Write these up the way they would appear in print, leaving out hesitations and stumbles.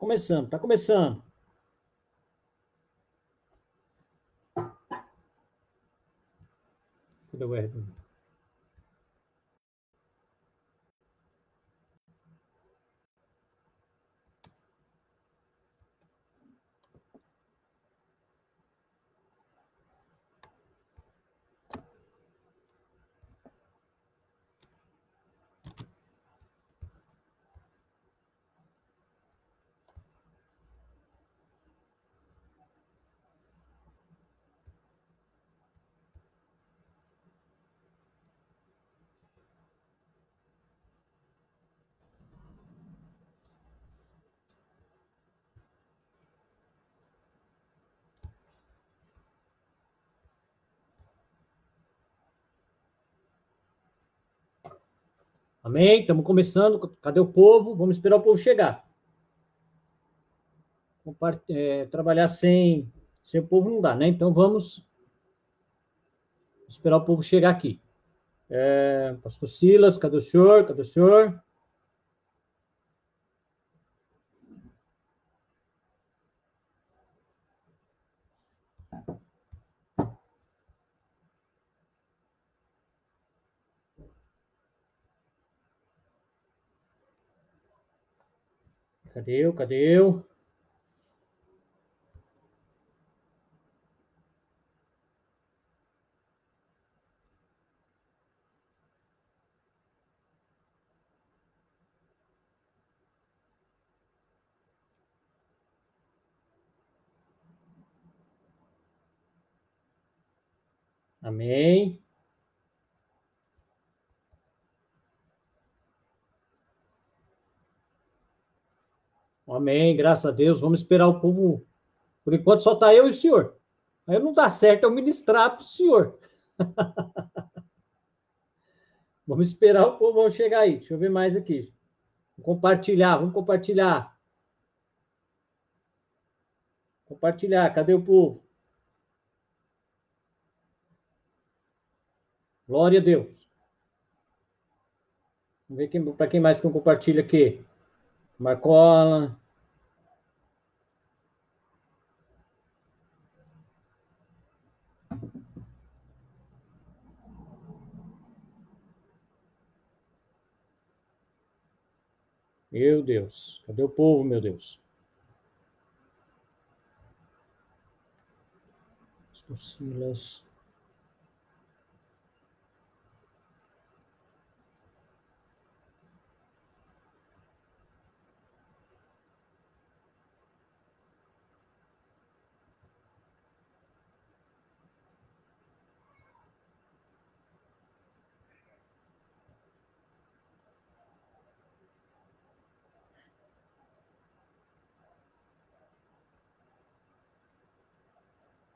Começando, tá começando. Cadê o R? Amém? Estamos começando. Cadê o povo? Vamos esperar o povo chegar. Trabalhar sem o povo não dá, né? Então vamos esperar o povo chegar aqui. Pastor Silas, cadê o senhor? Cadê o senhor? Cadê eu? Cadê eu? Amém. Amém, graças a Deus. Vamos esperar o povo. Por enquanto só está eu e o senhor. Aí não dá certo eu ministrar para o senhor. Vamos esperar o povo chegar aí. Deixa eu ver mais aqui. Vamos compartilhar. Compartilhar, cadê o povo? Glória a Deus. Vamos ver para quem mais que eu compartilho aqui. Marcola. Meu Deus. Cadê o povo, meu Deus? Silas.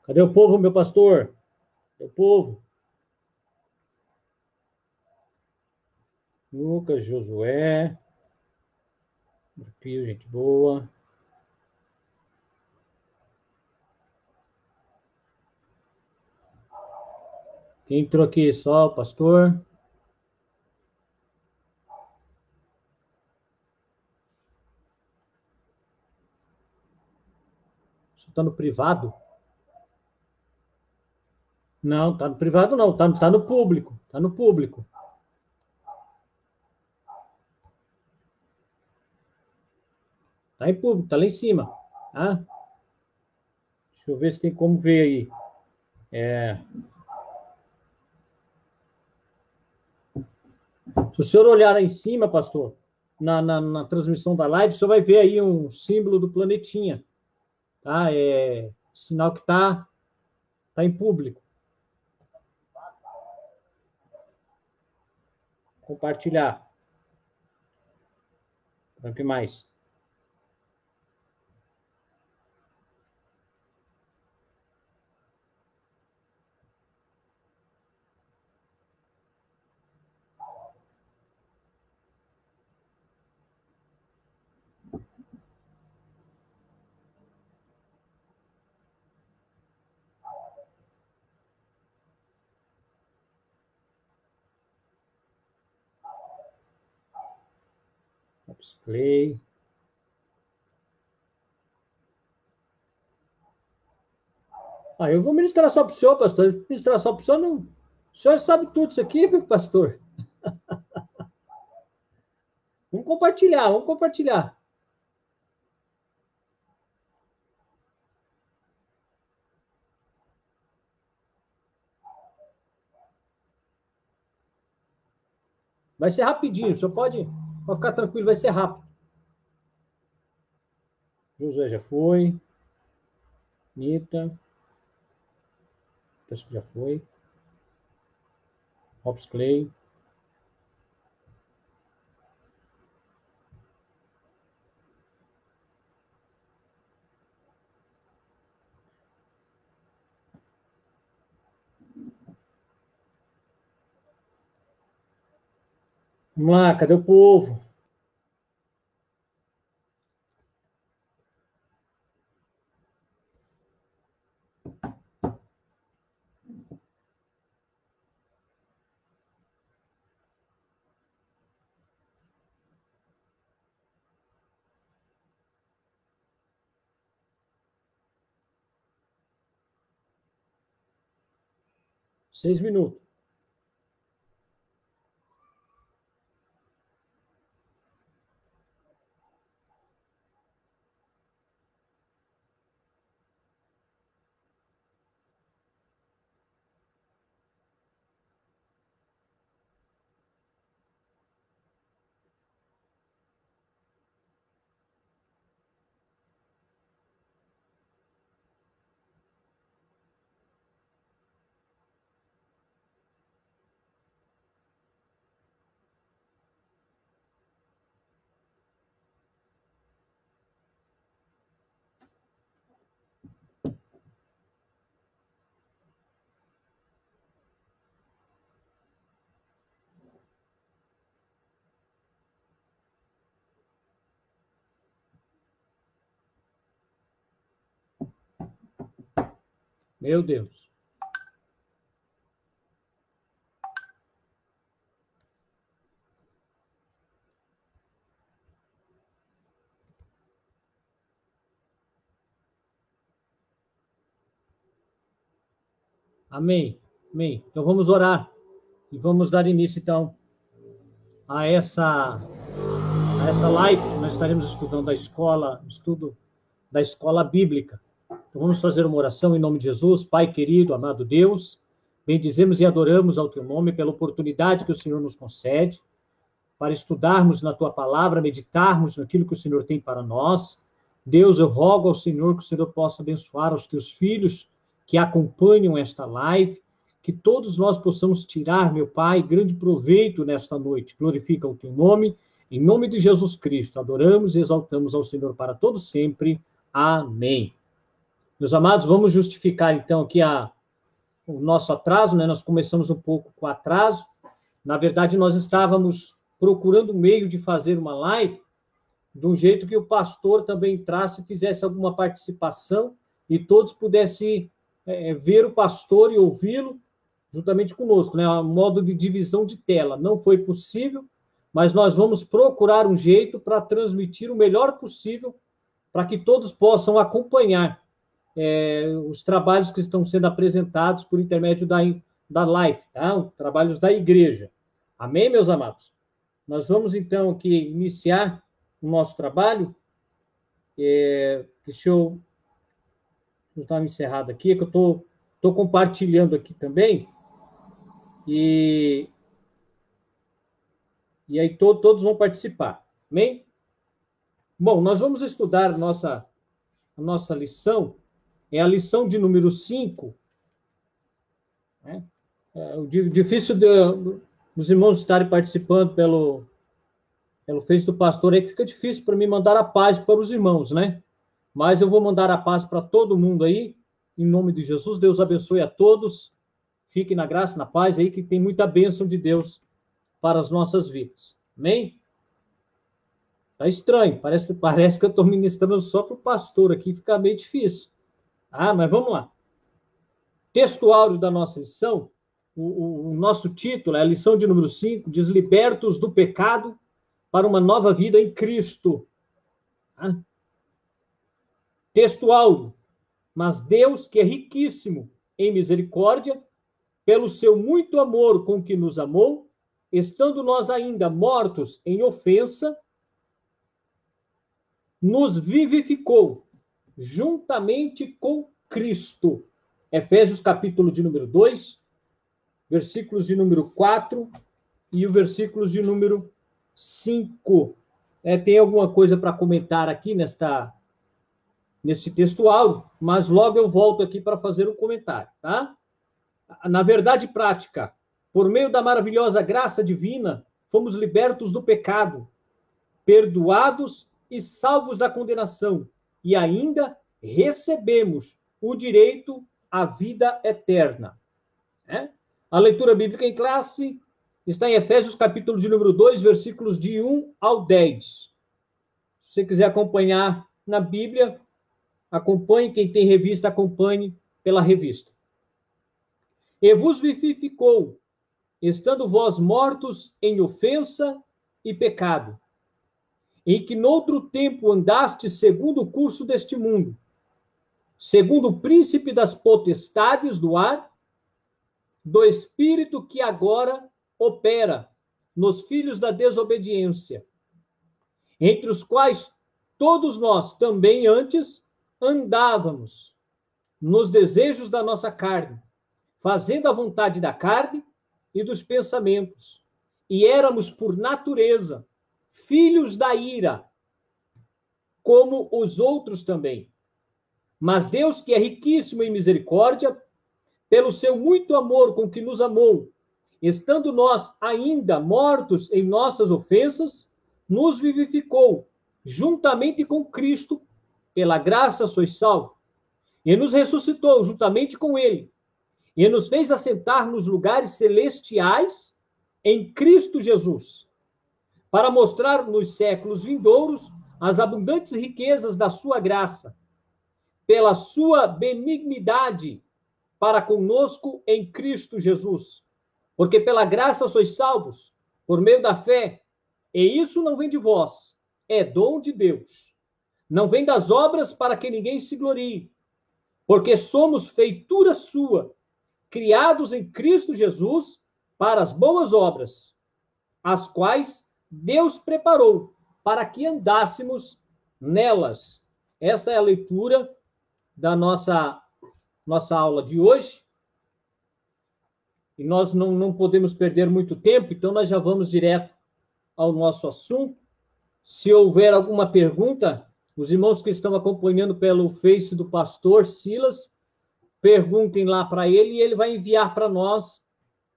Cadê o povo, meu pastor? Cadê o povo? Lucas, Josué. Pio, gente boa. Quem entrou aqui? Só o pastor. Só está no privado? Não, está no privado não. Tá no público. Está no público. Está em público, está lá em cima. Tá? Deixa eu ver se tem como ver aí. Se o senhor olhar lá em cima, pastor, na transmissão da live, o senhor vai ver aí um símbolo do planetinha. Tá? É sinal que tá em público. Compartilhar. O que mais? Play. Ah, eu vou ministrar só para o senhor, pastor. Ministrar só para o senhor, não. O senhor sabe tudo isso aqui, viu, pastor? Vamos compartilhar, vamos compartilhar. Vai ser rapidinho, o senhor pode ficar tranquilo, vai ser rápido. Josué já foi. Nita. Acho que já foi. Hobbs Clay. Vamos lá, cadê o povo? Seis minutos. Meu Deus. Amém. Amém. Então vamos orar e vamos dar início, então, a essa live que nós estaremos estudando estudo da escola bíblica. Então vamos fazer uma oração em nome de Jesus. Pai querido, amado Deus, bendizemos e adoramos ao teu nome pela oportunidade que o Senhor nos concede para estudarmos na tua palavra, meditarmos naquilo que o Senhor tem para nós. Deus, eu rogo ao Senhor que o Senhor possa abençoar os teus filhos que acompanham esta live, que todos nós possamos tirar, meu Pai, grande proveito nesta noite. Glorifica o teu nome, em nome de Jesus Cristo. Adoramos e exaltamos ao Senhor para todo sempre. Amém. Meus amados, vamos justificar então aqui o nosso atraso, né? Nós começamos um pouco com atraso. Na verdade, nós estávamos procurando um meio de fazer uma live de um jeito que o pastor também entrasse e fizesse alguma participação e todos pudessem ver o pastor e ouvi-lo juntamente conosco, né? Um modo de divisão de tela. Não foi possível, mas nós vamos procurar um jeito para transmitir o melhor possível para que todos possam acompanhar os trabalhos que estão sendo apresentados por intermédio da live, tá? Os trabalhos da igreja. Amém, meus amados? Nós vamos, então, aqui iniciar o nosso trabalho. Deixa eu dar uma encerrada aqui, que eu estou compartilhando aqui também. E aí todos vão participar. Amém? Bom, nós vamos estudar a nossa lição. É a lição de número 5. Né? Difícil dos irmãos estarem participando pelo Face do pastor, aí que fica difícil para mim mandar a paz para os irmãos, né? Mas eu vou mandar a paz para todo mundo aí, em nome de Jesus. Deus abençoe a todos. Fiquem na graça, na paz aí, que tem muita bênção de Deus para as nossas vidas. Amém? Tá estranho, parece que eu estou ministrando só para o pastor aqui, fica meio difícil. Mas vamos lá. Texto áureo da nossa lição, o nosso título é a lição de número 5, diz: Libertos do pecado para uma nova vida em Cristo. Texto áureo, Mas Deus, que é riquíssimo em misericórdia, pelo seu muito amor com que nos amou, estando nós ainda mortos em ofensa, nos vivificou juntamente com Cristo. Efésios capítulo de número 2, versículos de número 4 e o versículos de número 5. Tem alguma coisa para comentar aqui neste textual, mas logo eu volto aqui para fazer um comentário, tá? Na verdade prática, por meio da maravilhosa graça divina, fomos libertos do pecado, perdoados e salvos da condenação, e ainda recebemos o direito à vida eterna. A leitura bíblica em classe está em Efésios capítulo de número 2, versículos de 1 ao 10. Se você quiser acompanhar na Bíblia, acompanhe. Quem tem revista, acompanhe pela revista. E vos vivificou, estando vós mortos em ofensa e pecado, em que noutro tempo andaste segundo o curso deste mundo, segundo o príncipe das potestades do ar, do espírito que agora opera nos filhos da desobediência, entre os quais todos nós também antes andávamos nos desejos da nossa carne, fazendo a vontade da carne e dos pensamentos, e éramos por natureza filhos da ira, como os outros também. Mas Deus, que é riquíssimo em misericórdia, pelo seu muito amor com que nos amou, estando nós ainda mortos em nossas ofensas, nos vivificou juntamente com Cristo, pela graça sois salvos, e nos ressuscitou juntamente com ele, e nos fez assentar nos lugares celestiais em Cristo Jesus, para mostrar nos séculos vindouros as abundantes riquezas da sua graça, pela sua benignidade para conosco em Cristo Jesus. Porque pela graça sois salvos, por meio da fé, e isso não vem de vós, é dom de Deus. Não vem das obras para que ninguém se glorie, porque somos feitura sua, criados em Cristo Jesus para as boas obras, as quais Deus preparou para que andássemos nelas. Esta é a leitura da nossa aula de hoje. E nós não podemos perder muito tempo, então nós já vamos direto ao nosso assunto. Se houver alguma pergunta, os irmãos que estão acompanhando pelo Face do pastor Silas, perguntem lá para ele e ele vai enviar para nós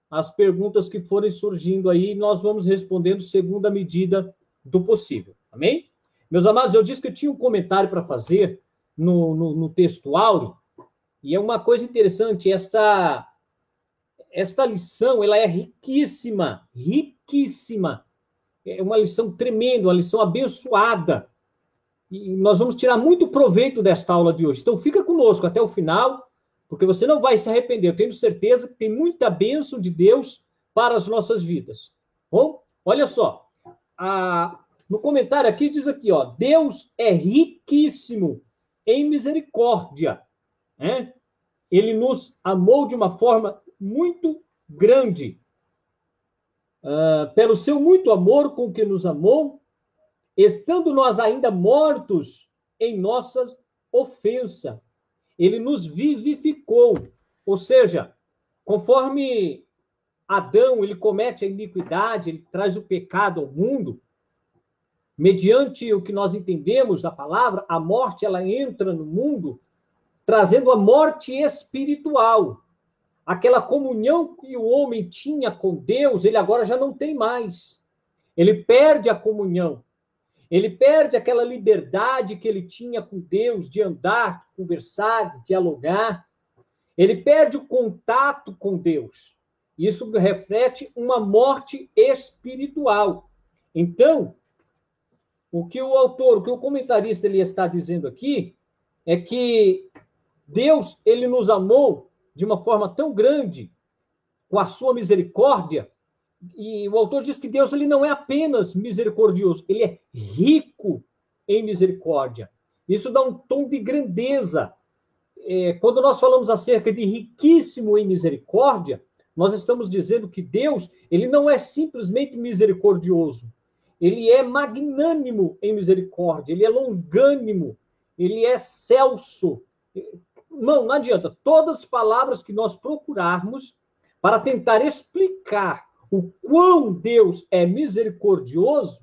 as perguntas que forem surgindo aí, e nós vamos respondendo segundo a medida do possível. Amém? Meus amados, eu disse que eu tinha um comentário para fazer no texto áureo, e é uma coisa interessante, esta lição, ela é riquíssima, riquíssima. É uma lição tremenda, uma lição abençoada. E nós vamos tirar muito proveito desta aula de hoje. Então, fica conosco até o final, porque você não vai se arrepender. Eu tenho certeza que tem muita bênção de Deus para as nossas vidas. Bom, olha só. No comentário aqui, diz aqui, ó, Deus é riquíssimo em misericórdia. Né? Ele nos amou de uma forma muito grande. Pelo seu muito amor com que nos amou, estando nós ainda mortos em nossas ofensas, ele nos vivificou. Ou seja, conforme Adão, ele comete a iniquidade, ele traz o pecado ao mundo, mediante o que nós entendemos da palavra, a morte, ela entra no mundo, trazendo a morte espiritual. Aquela comunhão que o homem tinha com Deus, ele agora já não tem mais. Ele perde a comunhão. Ele perde aquela liberdade que ele tinha com Deus, de andar, de conversar, de dialogar. Ele perde o contato com Deus. Isso reflete uma morte espiritual. Então, o que o comentarista ele está dizendo aqui é que Deus, ele nos amou de uma forma tão grande, com a sua misericórdia, e o autor diz que Deus ele não é apenas misericordioso, ele é rico em misericórdia. Isso dá um tom de grandeza. quando nós falamos acerca de riquíssimo em misericórdia, nós estamos dizendo que Deus, ele não é simplesmente misericordioso, ele é magnânimo em misericórdia, ele é longânimo, ele é excelso. Não adianta. Todas as palavras que nós procurarmos para tentar explicar o quão Deus é misericordioso,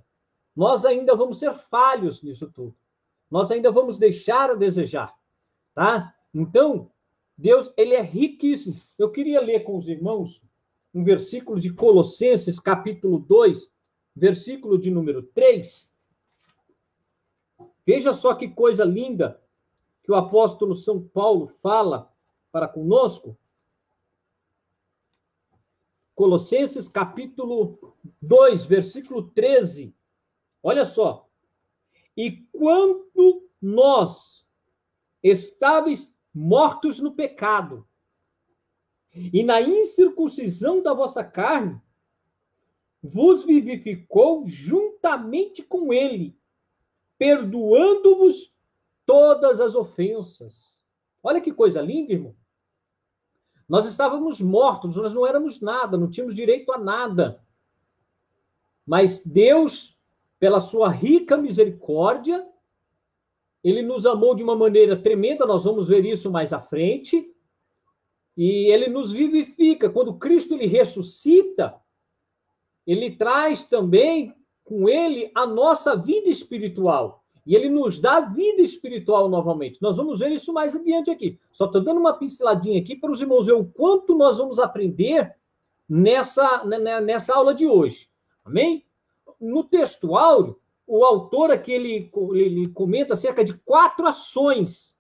nós ainda vamos ser falhos nisso tudo. Nós ainda vamos deixar a desejar, tá? Então, Deus, ele é riquíssimo. Eu queria ler com os irmãos um versículo de Colossenses, capítulo 2, versículo de número 3. Veja só que coisa linda que o apóstolo São Paulo fala para conosco. Colossenses, capítulo 2, versículo 13. Olha só. E quando nós estáveis mortos no pecado e na incircuncisão da vossa carne, vos vivificou juntamente com ele, perdoando-vos todas as ofensas. Olha que coisa linda, irmão. Nós estávamos mortos, nós não éramos nada, não tínhamos direito a nada. Mas Deus, pela sua rica misericórdia, ele nos amou de uma maneira tremenda, nós vamos ver isso mais à frente, e ele nos vivifica. Quando Cristo ele ressuscita, ele traz também com ele a nossa vida espiritual. E ele nos dá vida espiritual novamente. Nós vamos ver isso mais adiante aqui. Só estou dando uma pinceladinha aqui para os irmãos ver o quanto nós vamos aprender nessa aula de hoje. Amém? No texto áureo, o autor aqui ele comenta acerca de 4 ações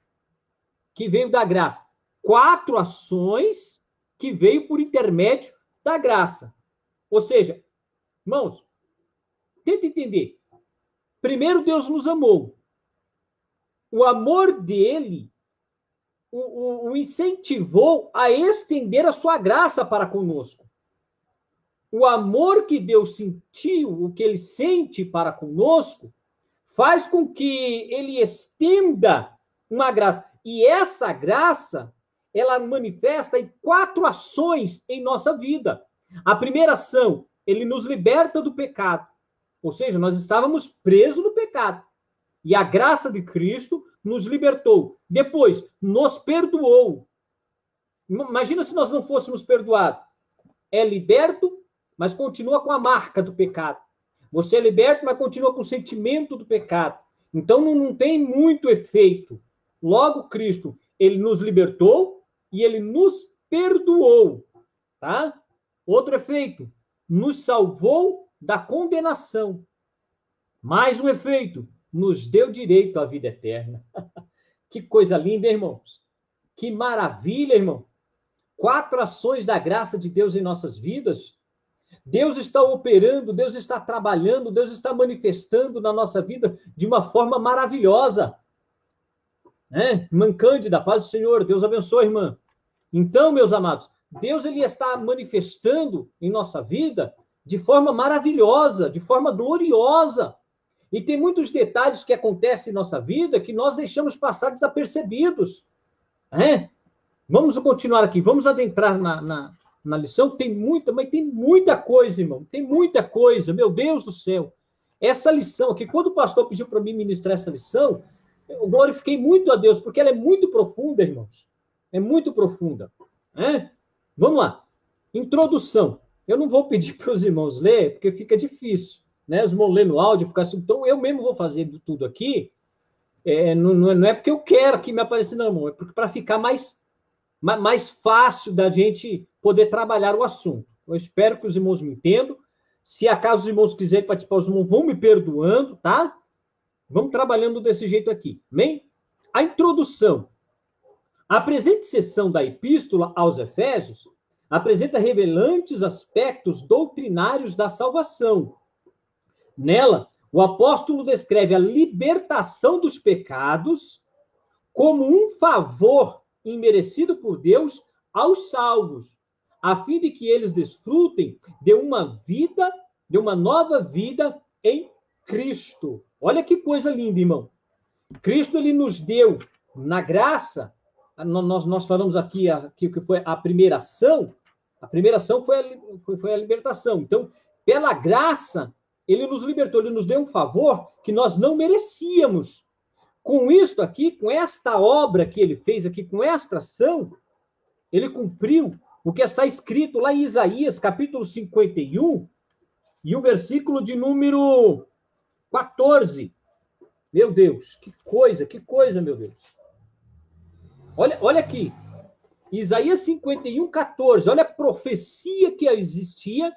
que veio da graça. 4 ações que veio por intermédio da graça. Ou seja, irmãos, tenta entender. Primeiro, Deus nos amou. O amor dele o incentivou a estender a sua graça para conosco. O amor que Deus sentiu, o que ele sente para conosco, faz com que ele estenda uma graça. E essa graça, ela manifesta em 4 ações em nossa vida. A primeira ação, ele nos liberta do pecado. Ou seja, nós estávamos presos no pecado. E a graça de Cristo nos libertou. Depois, nos perdoou. Imagina se nós não fôssemos perdoados. É liberto, mas continua com a marca do pecado. Você é liberto, mas continua com o sentimento do pecado. Então, não tem muito efeito. Logo, Cristo, ele nos libertou e ele nos perdoou. Tá? Outro efeito, nos salvou da condenação. Mais um efeito, nos deu direito à vida eterna. Que coisa linda, irmãos. Que maravilha, irmão. 4 ações da graça de Deus em nossas vidas. Deus está operando, Deus está trabalhando, Deus está manifestando na nossa vida de uma forma maravilhosa. Irmã Cândida, paz do Senhor, Deus abençoe, irmã. Então, meus amados, Deus ele está manifestando em nossa vida de forma maravilhosa, de forma gloriosa. E tem muitos detalhes que acontecem em nossa vida que nós deixamos passar desapercebidos. Vamos continuar aqui, vamos adentrar na lição. Mas tem muita coisa, irmão. Tem muita coisa, meu Deus do céu. Essa lição aqui, quando o pastor pediu para mim ministrar essa lição, eu glorifiquei muito a Deus, porque ela é muito profunda, irmãos. É muito profunda. Vamos lá. Introdução. Eu não vou pedir para os irmãos ler, porque fica difícil, né? Os irmãos ler no áudio, ficar assim. Então, eu mesmo vou fazer tudo aqui. Não é porque eu quero que me apareça, não, irmão. É para ficar mais fácil da gente poder trabalhar o assunto. Eu espero que os irmãos me entendam. Se acaso os irmãos quiserem participar, os irmãos vão me perdoando, tá? Vamos trabalhando desse jeito aqui. Amém? A introdução. A presente seção da Epístola aos Efésios apresenta revelantes aspectos doutrinários da salvação. Nela, o apóstolo descreve a libertação dos pecados como um favor imerecido por Deus aos salvos, a fim de que eles desfrutem de uma nova vida em Cristo. Olha que coisa linda, irmão. Cristo ele nos deu na graça nós falamos aqui que foi a primeira ação. A primeira ação foi a libertação. Então, pela graça, ele nos libertou, ele nos deu um favor que nós não merecíamos. Com isto aqui, com esta obra que ele fez aqui, com esta ação, ele cumpriu o que está escrito lá em Isaías, capítulo 51, e o versículo de número 14. Meu Deus, que coisa, meu Deus. Olha aqui, Isaías 51, 14, olha a profecia que existia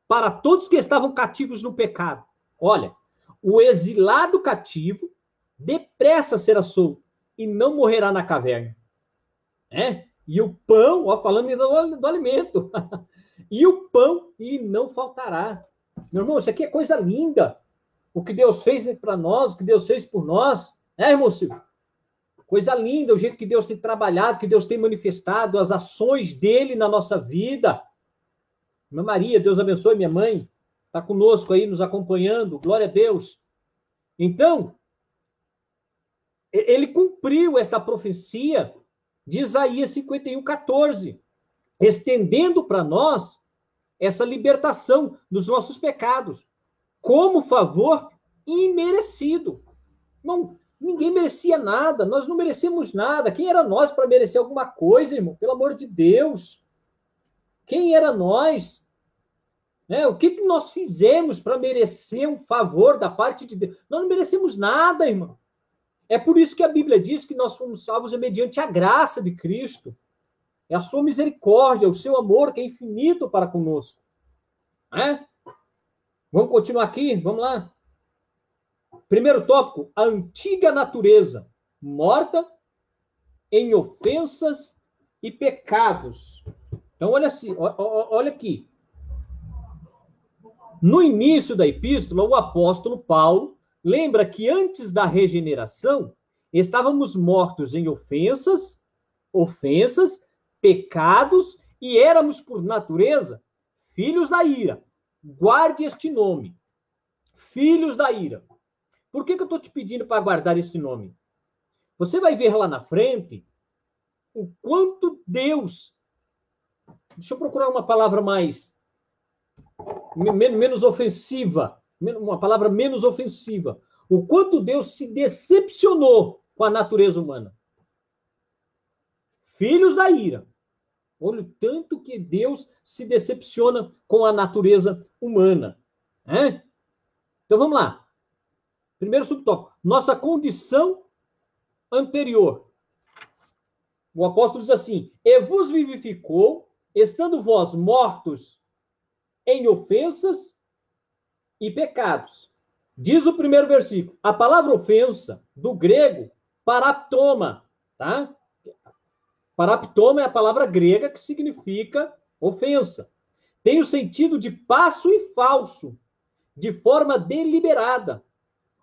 para todos que estavam cativos no pecado. Olha, o exilado cativo depressa será solto e não morrerá na caverna. E o pão, falando do alimento, e o pão lhe não faltará. Meu irmão, isso aqui é coisa linda. O que Deus fez para nós, o que Deus fez por nós, irmão Silvio? Coisa linda, o jeito que Deus tem trabalhado, que Deus tem manifestado, as ações dele na nossa vida. Minha Maria, Deus abençoe, minha mãe, está conosco aí, nos acompanhando, glória a Deus. Então, ele cumpriu esta profecia de Isaías 51, 14, estendendo para nós essa libertação dos nossos pecados, como favor imerecido. Não, ninguém merecia nada, nós não merecemos nada. Quem era nós para merecer alguma coisa, irmão? Pelo amor de Deus. Quem era nós? O que nós fizemos para merecer um favor da parte de Deus? Nós não merecemos nada, irmão. É por isso que a Bíblia diz que nós fomos salvos mediante a graça de Cristo. É a sua misericórdia, o seu amor que é infinito para conosco. Vamos continuar aqui? Vamos lá. Primeiro tópico, a antiga natureza, morta em ofensas e pecados. Então, olha aqui. No início da epístola, o apóstolo Paulo lembra que antes da regeneração, estávamos mortos em ofensas, pecados, e éramos, por natureza, filhos da ira. Guarde este nome. Filhos da ira. Por que eu estou te pedindo para guardar esse nome? Você vai ver lá na frente o quanto Deus... Deixa eu procurar uma palavra menos ofensiva. Uma palavra menos ofensiva. O quanto Deus se decepcionou com a natureza humana. Filhos da ira. Olha o tanto que Deus se decepciona com a natureza humana. Então vamos lá. Primeiro subtópico. Nossa condição anterior. O apóstolo diz assim: e vos vivificou, estando vós mortos em ofensas e pecados. Diz o primeiro versículo. A palavra ofensa, do grego, paraptoma, tá? Paraptoma é a palavra grega que significa ofensa. Tem o sentido de passo e falso, de forma deliberada.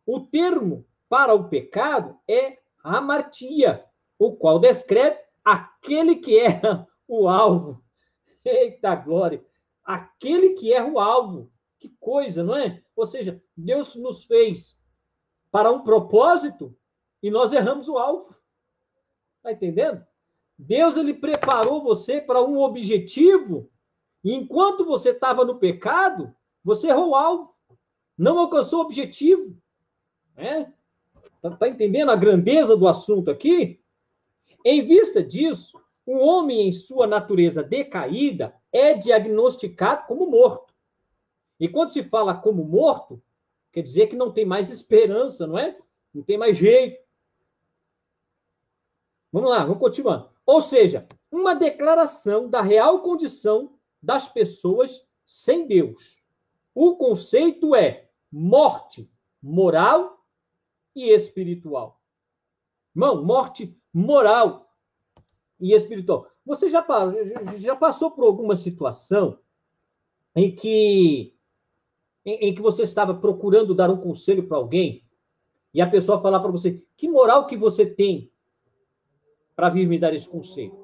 O termo para o pecado é hamartia, o qual descreve aquele que erra o alvo. Eita glória! Aquele que erra o alvo. Que coisa, não é? Ou seja, Deus nos fez para um propósito e nós erramos o alvo. Está entendendo? Deus, ele preparou você para um objetivo e enquanto você estava no pecado, você errou o alvo. Não alcançou o objetivo. Está entendendo a grandeza do assunto aqui? Em vista disso, o homem em sua natureza decaída é diagnosticado como morto. E quando se fala como morto, quer dizer que não tem mais esperança, não é? Não tem mais jeito. Vamos lá, vamos continuar. Ou seja, uma declaração da real condição das pessoas sem Deus. O conceito é morte moral e espiritual. Irmão, morte moral e espiritual. Você já passou por alguma situação em que você estava procurando dar um conselho para alguém e a pessoa falar para você, que moral que você tem para vir me dar esse conselho?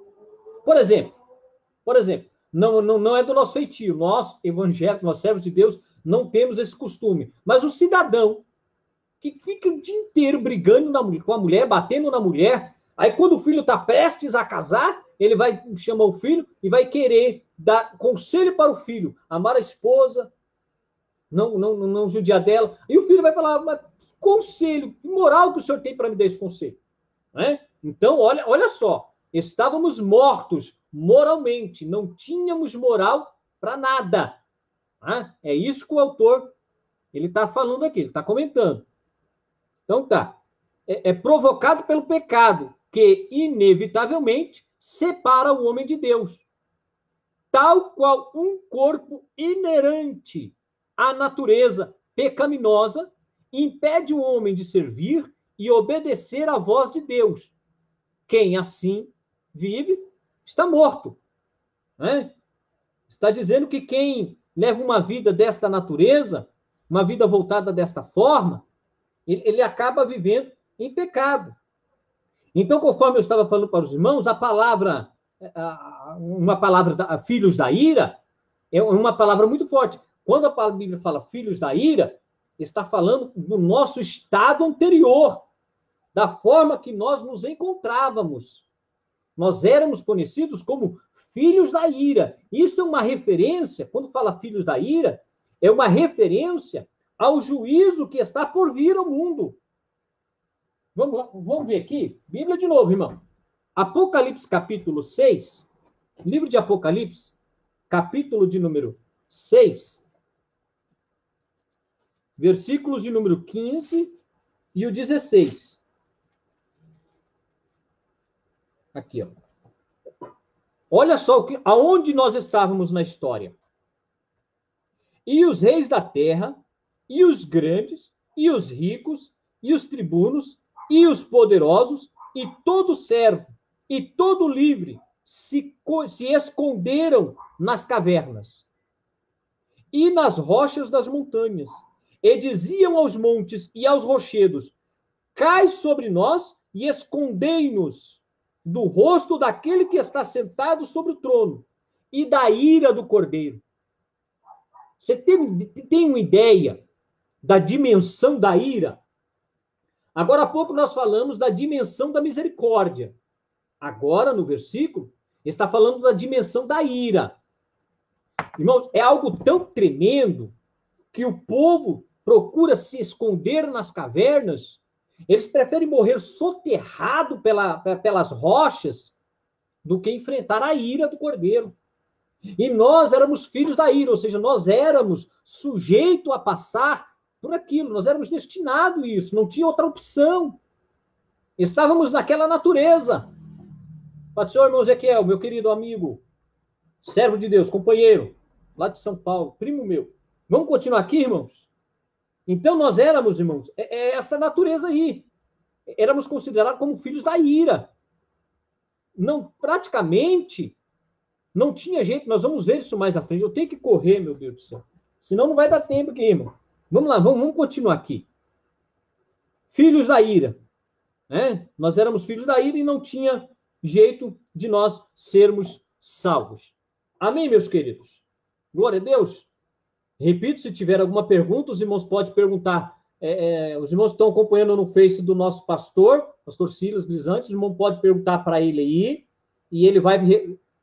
Por exemplo, não é do nosso feitio, nós, evangélicos, nós servos de Deus, não temos esse costume. Mas o cidadão que fica o dia inteiro brigando com a mulher, batendo na mulher, Aí, quando o filho está prestes a casar, ele vai chamar o filho e vai querer dar conselho para o filho, amar a esposa, não judiar dela. E o filho vai falar, mas que conselho, que moral que o senhor tem para me dar esse conselho? Né? Então, olha só, estávamos mortos moralmente, não tínhamos moral para nada. Né? É isso que o autor ele está falando aqui, ele está comentando. Então tá, é provocado pelo pecado, que inevitavelmente separa o homem de Deus, tal qual um corpo inerente à natureza pecaminosa impede o homem de servir e obedecer à voz de Deus. Quem assim vive está morto. Né? Está dizendo que quem leva uma vida desta natureza, uma vida voltada desta forma, ele acaba vivendo em pecado. Então, conforme eu estava falando para os irmãos, uma palavra, filhos da ira, é uma palavra muito forte. Quando a Bíblia fala filhos da ira, está falando do nosso estado anterior, da forma que nós nos encontrávamos. Nós éramos conhecidos como filhos da ira. Isso é uma referência, quando fala filhos da ira, é uma referência ao juízo que está por vir ao mundo. Vamos ver aqui? Bíblia de novo, irmão. Apocalipse, capítulo 6. Livro de Apocalipse, capítulo de número 6. Versículos de número 15 e o 16. Aqui, ó. Olha só aonde nós estávamos na história. E os reis da terra, e os grandes, e os ricos, e os tribunos, e os poderosos, e todo servo, e todo livre, se esconderam nas cavernas e nas rochas das montanhas, e diziam aos montes e aos rochedos, cai sobre nós e escondei-nos do rosto daquele que está sentado sobre o trono e da ira do Cordeiro. Você tem uma ideia da dimensão da ira? Agora há pouco nós falamos da dimensão da misericórdia. Agora, no versículo, está falando da dimensão da ira. Irmãos, é algo tão tremendo que o povo procura se esconder nas cavernas. Eles preferem morrer soterrado pelas rochas do que enfrentar a ira do Cordeiro. E nós éramos filhos da ira, ou seja, nós éramos sujeitos a passar por aquilo, nós éramos destinados a isso, não tinha outra opção. Estávamos naquela natureza. Pai do Senhor, irmão Ezequiel, meu querido amigo, servo de Deus, companheiro, lá de São Paulo, primo meu. Vamos continuar aqui, irmãos? Então, nós éramos, irmãos, esta natureza aí. Éramos considerados como filhos da ira. Não, praticamente, não tinha jeito. Nós vamos ver isso mais à frente. Eu tenho que correr, meu Deus do céu. Senão não vai dar tempo aqui, irmão. Vamos lá, vamos continuar aqui. Filhos da ira. Né? Nós éramos filhos da ira e não tinha jeito de nós sermos salvos. Amém, meus queridos? Glória a Deus. Repito, se tiver alguma pergunta, os irmãos podem perguntar. Os irmãos estão acompanhando no Face do nosso pastor Silas Grisantes, os irmãos podem perguntar para ele aí, e ele vai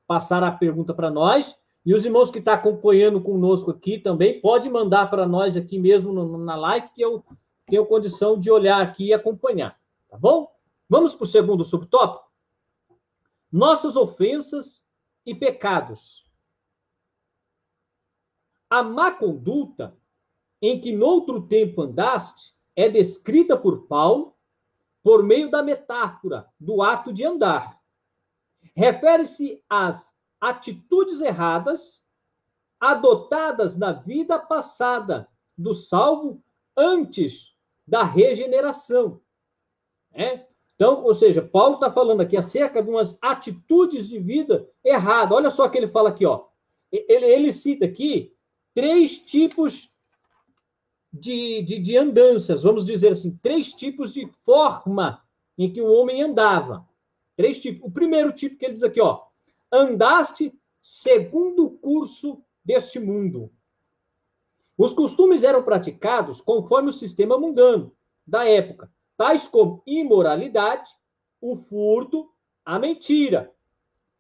passar a pergunta para nós. E os irmãos que estão acompanhando conosco aqui também, pode mandar para nós aqui mesmo na live, que eu tenho condição de olhar aqui e acompanhar. Tá bom? Vamos para o segundo subtópico? Nossas ofensas e pecados. A má conduta em que noutro tempo andaste é descrita por Paulo por meio da metáfora do ato de andar. Refere-se às atitudes erradas adotadas na vida passada do salvo antes da regeneração. Então, ou seja, Paulo está falando aqui acerca de umas atitudes de vida erradas. Olha só o que ele fala aqui, ó. Ele cita aqui 3 tipos de andanças, vamos dizer assim, 3 tipos de forma em que o homem andava. 3 tipos. O primeiro tipo que ele diz aqui, ó, andaste segundo o curso deste mundo. Os costumes eram praticados conforme o sistema mundano da época, tais como imoralidade, o furto, a mentira.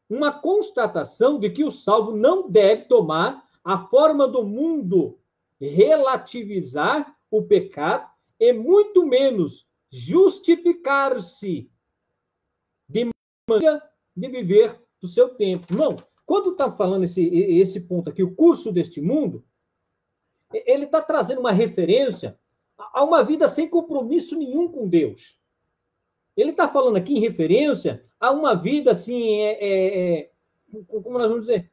Uma constatação de que o salvo não deve tomar a forma do mundo, relativizar o pecado e muito menos justificar-se de maneira de viver do seu tempo. Não, quando está falando esse ponto aqui, o curso deste mundo, ele está trazendo uma referência a uma vida sem compromisso nenhum com Deus. Ele está falando aqui em referência a uma vida assim, como nós vamos dizer,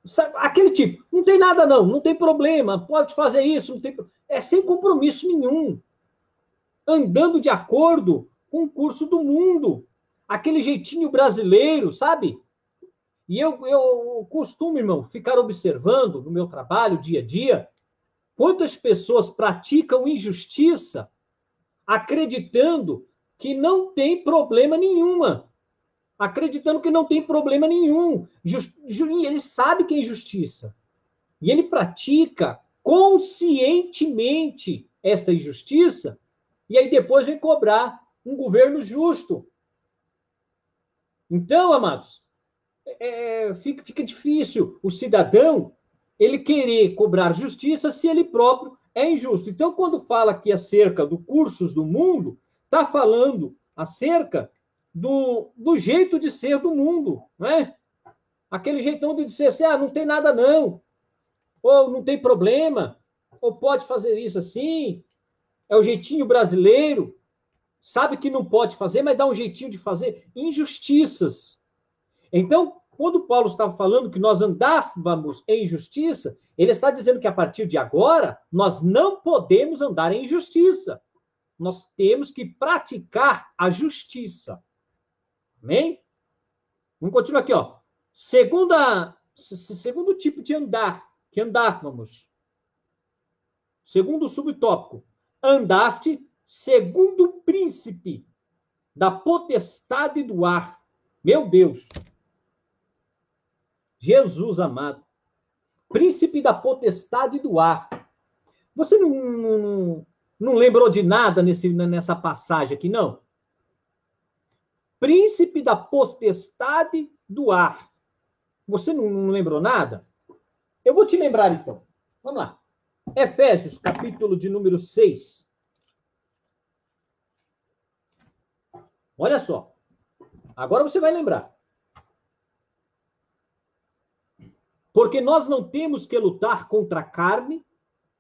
sabe, aquele tipo, não tem nada não, não tem problema, pode fazer isso, não tem, sem compromisso nenhum, andando de acordo com o curso do mundo, aquele jeitinho brasileiro, sabe? E eu costumo, irmão, ficar observando no meu trabalho, dia a dia, quantas pessoas praticam injustiça, acreditando que não tem problema nenhuma. Acreditando que não tem problema nenhum. Ele sabe que é injustiça. E ele pratica conscientemente esta injustiça, e aí depois vem cobrar um governo justo. Então, amados, fica difícil o cidadão ele querer cobrar justiça se ele próprio é injusto. Então, quando fala aqui acerca do cursos do mundo, está falando acerca do jeito de ser do mundo, não é? Aquele jeitão de dizer assim, não tem nada não, ou não tem problema, ou pode fazer isso assim, é o jeitinho brasileiro, sabe que não pode fazer, mas dá um jeitinho de fazer injustiças. Então, quando Paulo estava falando que nós andávamos em justiça, ele está dizendo que a partir de agora, nós não podemos andar em justiça. Nós temos que praticar a justiça. Amém? Vamos continuar aqui, ó. Segundo tipo de andar, que andávamos. Segundo subtópico, andaste segundo o príncipe da potestade do ar. Meu Deus! Jesus amado. Príncipe da potestade do ar. Você não lembrou de nada nessa passagem aqui, não? Príncipe da potestade do ar. Você não lembrou nada? Eu vou te lembrar, então. Vamos lá. Efésios, capítulo de número 6. Olha só. Agora você vai lembrar. Porque nós não temos que lutar contra carne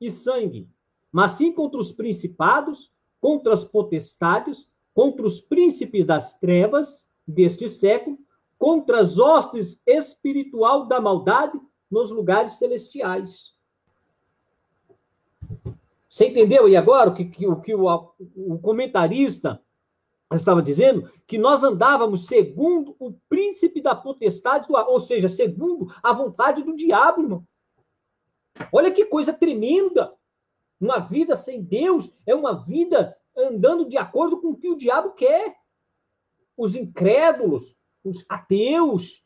e sangue, mas sim contra os principados, contra as potestades, contra os príncipes das trevas deste século, contra as hostes espiritual da maldade nos lugares celestiais. Você entendeu? E agora o que o comentarista estava dizendo? Que nós andávamos segundo o príncipe da potestade do ar, ou seja, segundo a vontade do diabo, irmão. Olha que coisa tremenda. Uma vida sem Deus é uma vida andando de acordo com o que o diabo quer. Os incrédulos, os ateus,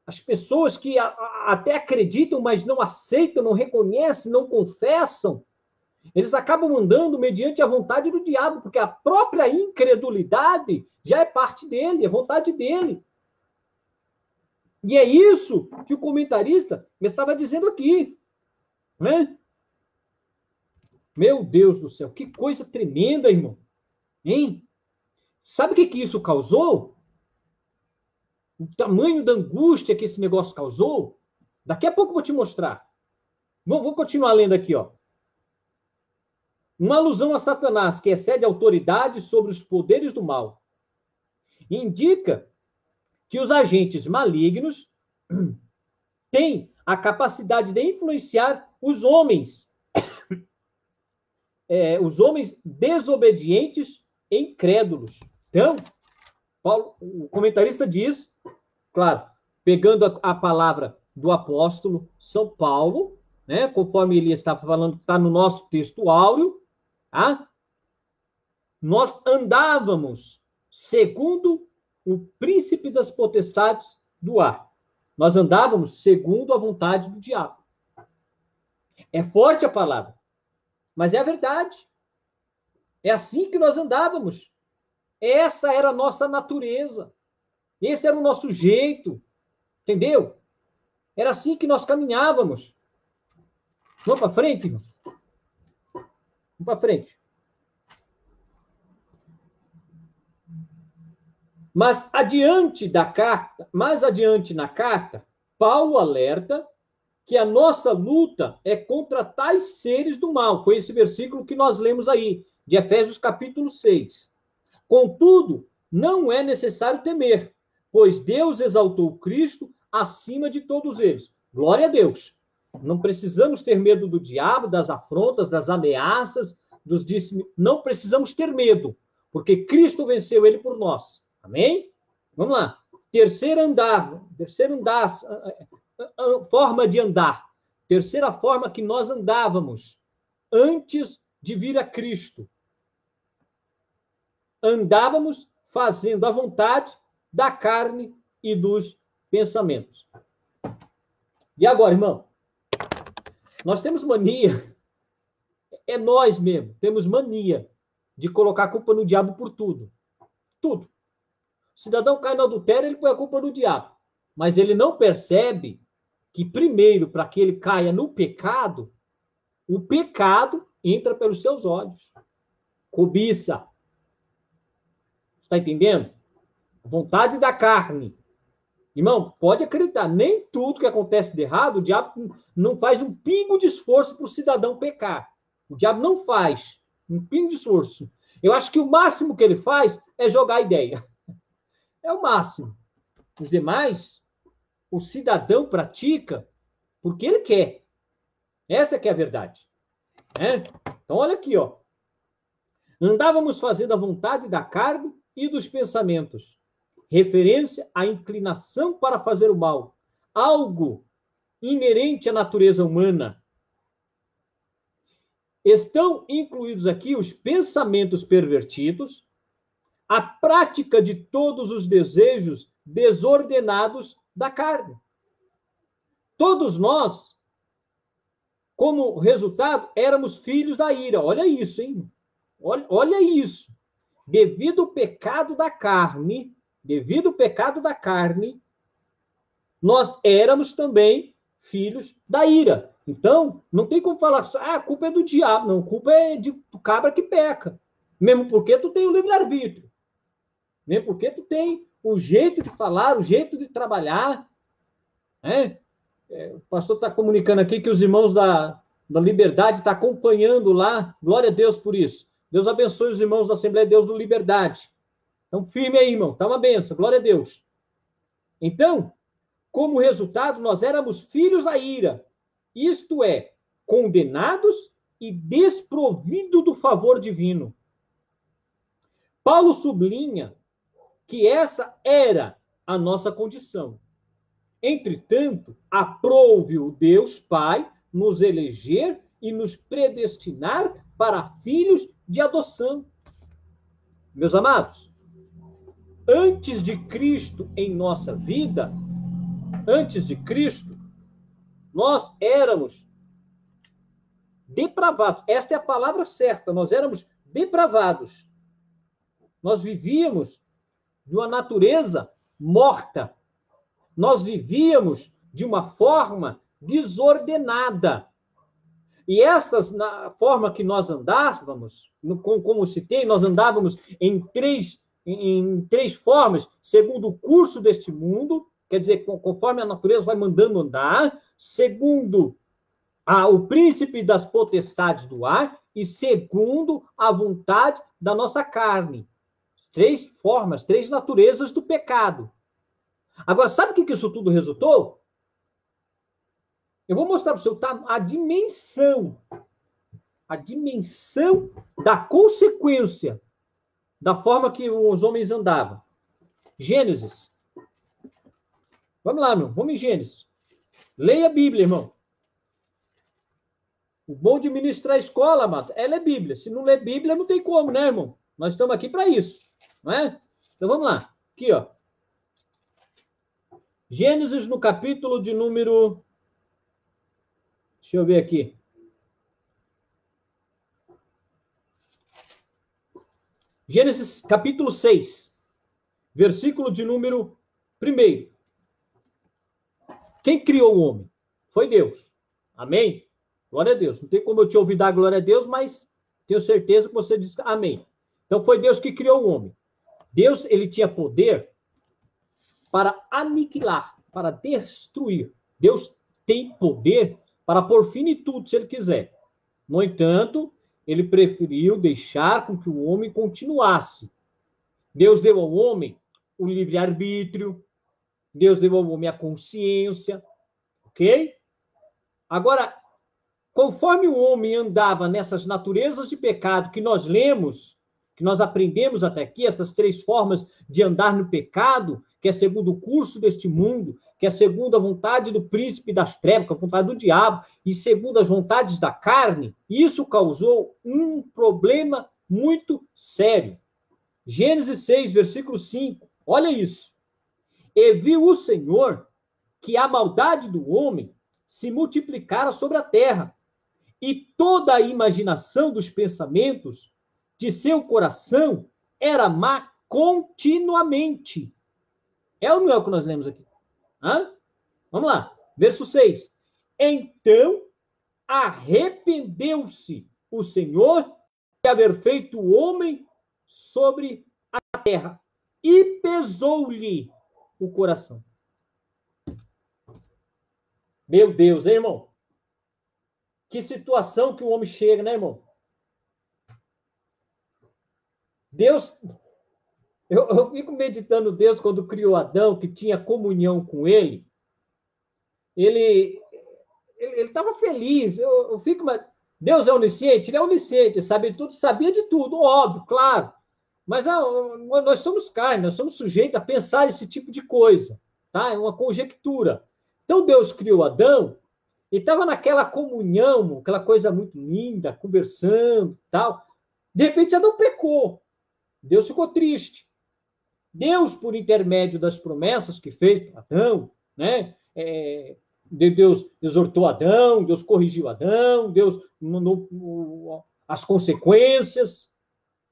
as pessoas que até acreditam, mas não aceitam, não reconhecem, não confessam, eles acabam andando mediante a vontade do diabo, porque a própria incredulidade já é parte dele, é vontade dele. E é isso que o comentarista me estava dizendo aqui. Né? Meu Deus do céu, que coisa tremenda, irmão. Hein? Sabe o que isso causou? O tamanho da angústia que esse negócio causou? Daqui a pouco eu vou te mostrar. Vou continuar lendo aqui, ó. Uma alusão a Satanás, que excede a autoridade sobre os poderes do mal. Indica que os agentes malignos têm a capacidade de influenciar os homens desobedientes e incrédulos. Então, Paulo, o comentarista diz, claro, pegando a palavra do apóstolo São Paulo, né, conforme ele está falando, está no nosso texto áureo, tá? Nós andávamos segundo o príncipe das potestades do ar. Nós andávamos segundo a vontade do diabo. É forte a palavra, mas é a verdade. É assim que nós andávamos. Essa era a nossa natureza. Esse era o nosso jeito. Entendeu? Era assim que nós caminhávamos. Vamos para frente, irmão? Vamos para frente. Mas adiante da carta, mais adiante na carta, Paulo alerta que a nossa luta é contra tais seres do mal. Foi esse versículo que nós lemos aí, de Efésios capítulo 6. Contudo, não é necessário temer, pois Deus exaltou Cristo acima de todos eles. Glória a Deus. Não precisamos ter medo do diabo, das afrontas, das ameaças, não precisamos ter medo, porque Cristo venceu ele por nós. Amém? Vamos lá. Terceiro andar, forma de andar. Terceira forma que nós andávamos antes de vir a Cristo. Andávamos fazendo a vontade da carne e dos pensamentos. E agora, irmão? Nós temos mania, é nós mesmo, temos mania de colocar a culpa no diabo por tudo. Tudo. O cidadão cai no adultério, ele põe a culpa no diabo. Mas ele não percebe que, primeiro, para que ele caia no pecado, o pecado entra pelos seus olhos. Cobiça. Está entendendo? Vontade da carne. Irmão, pode acreditar, nem tudo que acontece de errado, o diabo não faz um pingo de esforço para o cidadão pecar. O diabo não faz um pingo de esforço. Eu acho que o máximo que ele faz é jogar a ideia. É o máximo. Os demais, o cidadão pratica porque ele quer. Essa que é a verdade. Então, olha aqui, ó. Andávamos fazendo a vontade da carne e dos pensamentos. Referência à inclinação para fazer o mal. Algo inerente à natureza humana. Estão incluídos aqui os pensamentos pervertidos, a prática de todos os desejos desordenados da carne. Todos nós, como resultado, éramos filhos da ira. Olha isso, hein? Olha isso. Devido ao pecado da carne, nós éramos também filhos da ira. Então, não tem como falar, a culpa é do diabo. Não, a culpa é do cabra que peca. Mesmo porque tu tem o livre-arbítrio. Mesmo porque tu tem o jeito de falar, o jeito de trabalhar. O pastor está comunicando aqui que os irmãos da Liberdade estão acompanhando lá. Glória a Deus por isso. Deus abençoe os irmãos da Assembleia de Deus do Liberdade. Então, firme aí, irmão. Está uma benção. Glória a Deus. Então, como resultado, nós éramos filhos da ira. Isto é, condenados e desprovidos do favor divino. Paulo sublinha que essa era a nossa condição. Entretanto, aprouve o Deus Pai nos eleger e nos predestinar para filhos de adoção. Meus amados, antes de Cristo em nossa vida, nós éramos depravados. Esta é a palavra certa. Nós éramos depravados. Nós vivíamos de uma natureza morta. Nós vivíamos de uma forma desordenada. E na forma que nós andávamos, como citei, nós andávamos em três formas, segundo o curso deste mundo, quer dizer, conforme a natureza vai mandando andar, segundo o príncipe das potestades do ar e segundo a vontade da nossa carne. Três formas, três naturezas do pecado. Agora, sabe o que isso tudo resultou? Eu vou mostrar para você a dimensão da consequência da forma que os homens andavam. Gênesis. Vamos lá, meu. Vamos em Gênesis. Leia a Bíblia, irmão. O bom de ministrar a escola, amado, ela é Bíblia. Se não ler Bíblia, não tem como, né, irmão? Nós estamos aqui para isso, não é? Então, vamos lá. Aqui, ó. Gênesis, no capítulo de número... Deixa eu ver aqui. Gênesis capítulo 6, versículo de número 1. Quem criou o homem? Foi Deus. Amém? Glória a Deus. Não tem como eu te ouvir dar glória a Deus, mas tenho certeza que você diz amém. Então foi Deus que criou o homem. Deus, ele tinha poder para aniquilar, para destruir. Deus tem poder para pôr fim em tudo, se ele quiser. No entanto, ele preferiu deixar com que o homem continuasse. Deus deu ao homem o livre-arbítrio, Deus deu ao homem a consciência, ok? Agora, conforme o homem andava nessas naturezas de pecado que nós lemos, que nós aprendemos até aqui, essas 3 formas de andar no pecado, que é segundo o curso deste mundo, que é segundo a vontade do príncipe das trevas, que é a vontade do diabo, e segundo as vontades da carne, isso causou um problema muito sério. Gênesis 6, versículo 5, olha isso. E viu o Senhor que a maldade do homem se multiplicara sobre a terra, e toda a imaginação dos pensamentos de seu coração era má continuamente. É ou não é o que nós lemos aqui? Hã? Vamos lá, verso 6. Então arrependeu-se o Senhor de haver feito o homem sobre a terra, e pesou-lhe o coração. Meu Deus, hein, irmão? Que situação que o homem chega, né, irmão? Deus, eu fico meditando Deus quando criou Adão, que tinha comunhão com ele. Ele estava feliz. Eu fico, mas Deus é onisciente? Ele é onisciente, sabe de tudo, sabia de tudo, óbvio, claro. Mas nós somos carne, nós somos sujeitos a pensar esse tipo de coisa, tá? É uma conjectura. Então Deus criou Adão e estava naquela comunhão, aquela coisa muito linda, conversando, tal. De repente Adão pecou. Deus ficou triste. Deus, por intermédio das promessas que fez para Adão, né? Deus exortou Adão, Deus corrigiu Adão, Deus mandou as consequências.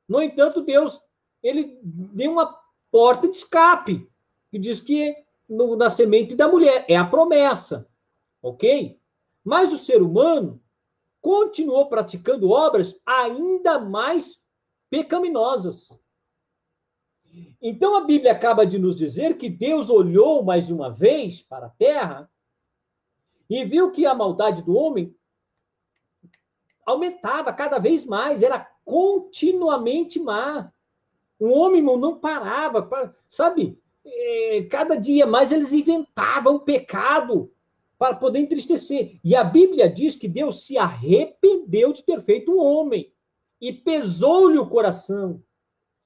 No entanto, Deus, ele deu uma porta de escape, que diz que na semente da mulher, é a promessa, ok? Mas o ser humano continuou praticando obras ainda mais pecaminosas. Então a Bíblia acaba de nos dizer que Deus olhou mais uma vez para a terra e viu que a maldade do homem aumentava cada vez mais, era continuamente má. O homem não parava, sabe? Cada dia mais eles inventavam o pecado para poder entristecer. E a Bíblia diz que Deus se arrependeu de ter feito o homem e pesou-lhe o coração.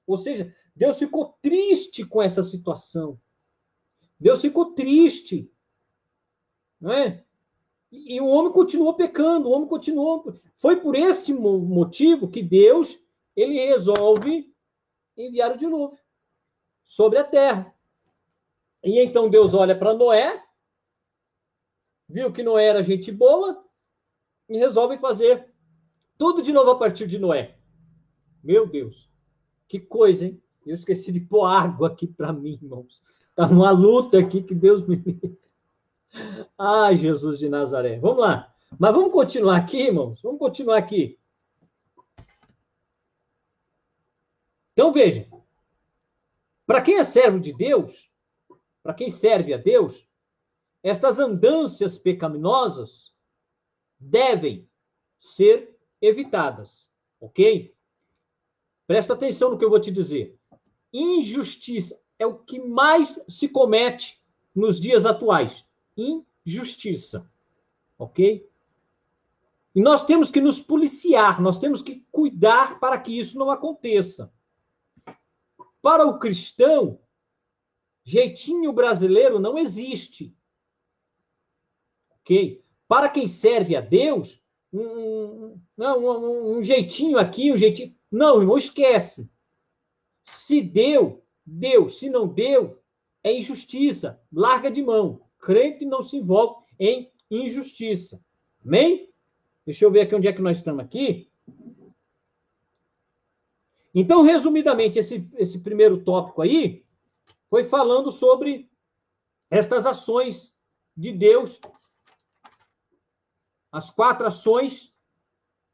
Ou seja, Deus ficou triste com essa situação. Deus ficou triste. Não é? E o homem continuou pecando, o homem continuou. Foi por este motivo que Deus ele resolve enviar o dilúvio sobre a terra. E então Deus olha para Noé, viu que Noé era gente boa e resolve fazer tudo de novo a partir de Noé. Meu Deus, que coisa, hein? Eu esqueci de pôr água aqui para mim, irmãos. Tá uma luta aqui que Deus me livre. Ai, Jesus de Nazaré. Vamos lá. Mas vamos continuar aqui, irmãos? Vamos continuar aqui. Então, veja. Para quem é servo de Deus, para quem serve a Deus, estas andanças pecaminosas devem ser evitadas, ok? Presta atenção no que eu vou te dizer. Injustiça é o que mais se comete nos dias atuais. Injustiça, ok? E nós temos que nos policiar, nós temos que cuidar para que isso não aconteça. Para o cristão, jeitinho brasileiro não existe. Ok? Para quem serve a Deus, um jeitinho aqui, um jeitinho... Não, irmão, esquece. Se deu, deu. Se não deu, é injustiça. Larga de mão. Crente não se envolve em injustiça. Amém? Deixa eu ver aqui onde é que nós estamos aqui. Então, resumidamente, esse primeiro tópico aí foi falando sobre estas ações de Deus, as 4 ações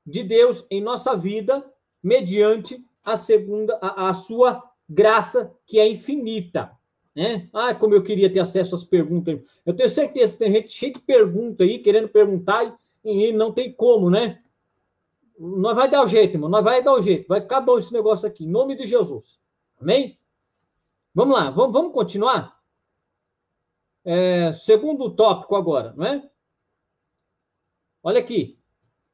de Deus em nossa vida, mediante a sua graça, que é infinita. Né? Ah, como eu queria ter acesso às perguntas. Eu tenho certeza que tem gente cheia de perguntas aí, querendo perguntar, e não tem como, né? Nós vai dar o jeito, irmão. Nós vai dar o jeito. Vai ficar bom esse negócio aqui, em nome de Jesus. Amém? Vamos lá, vamos continuar? Segundo tópico agora, não é? Olha aqui.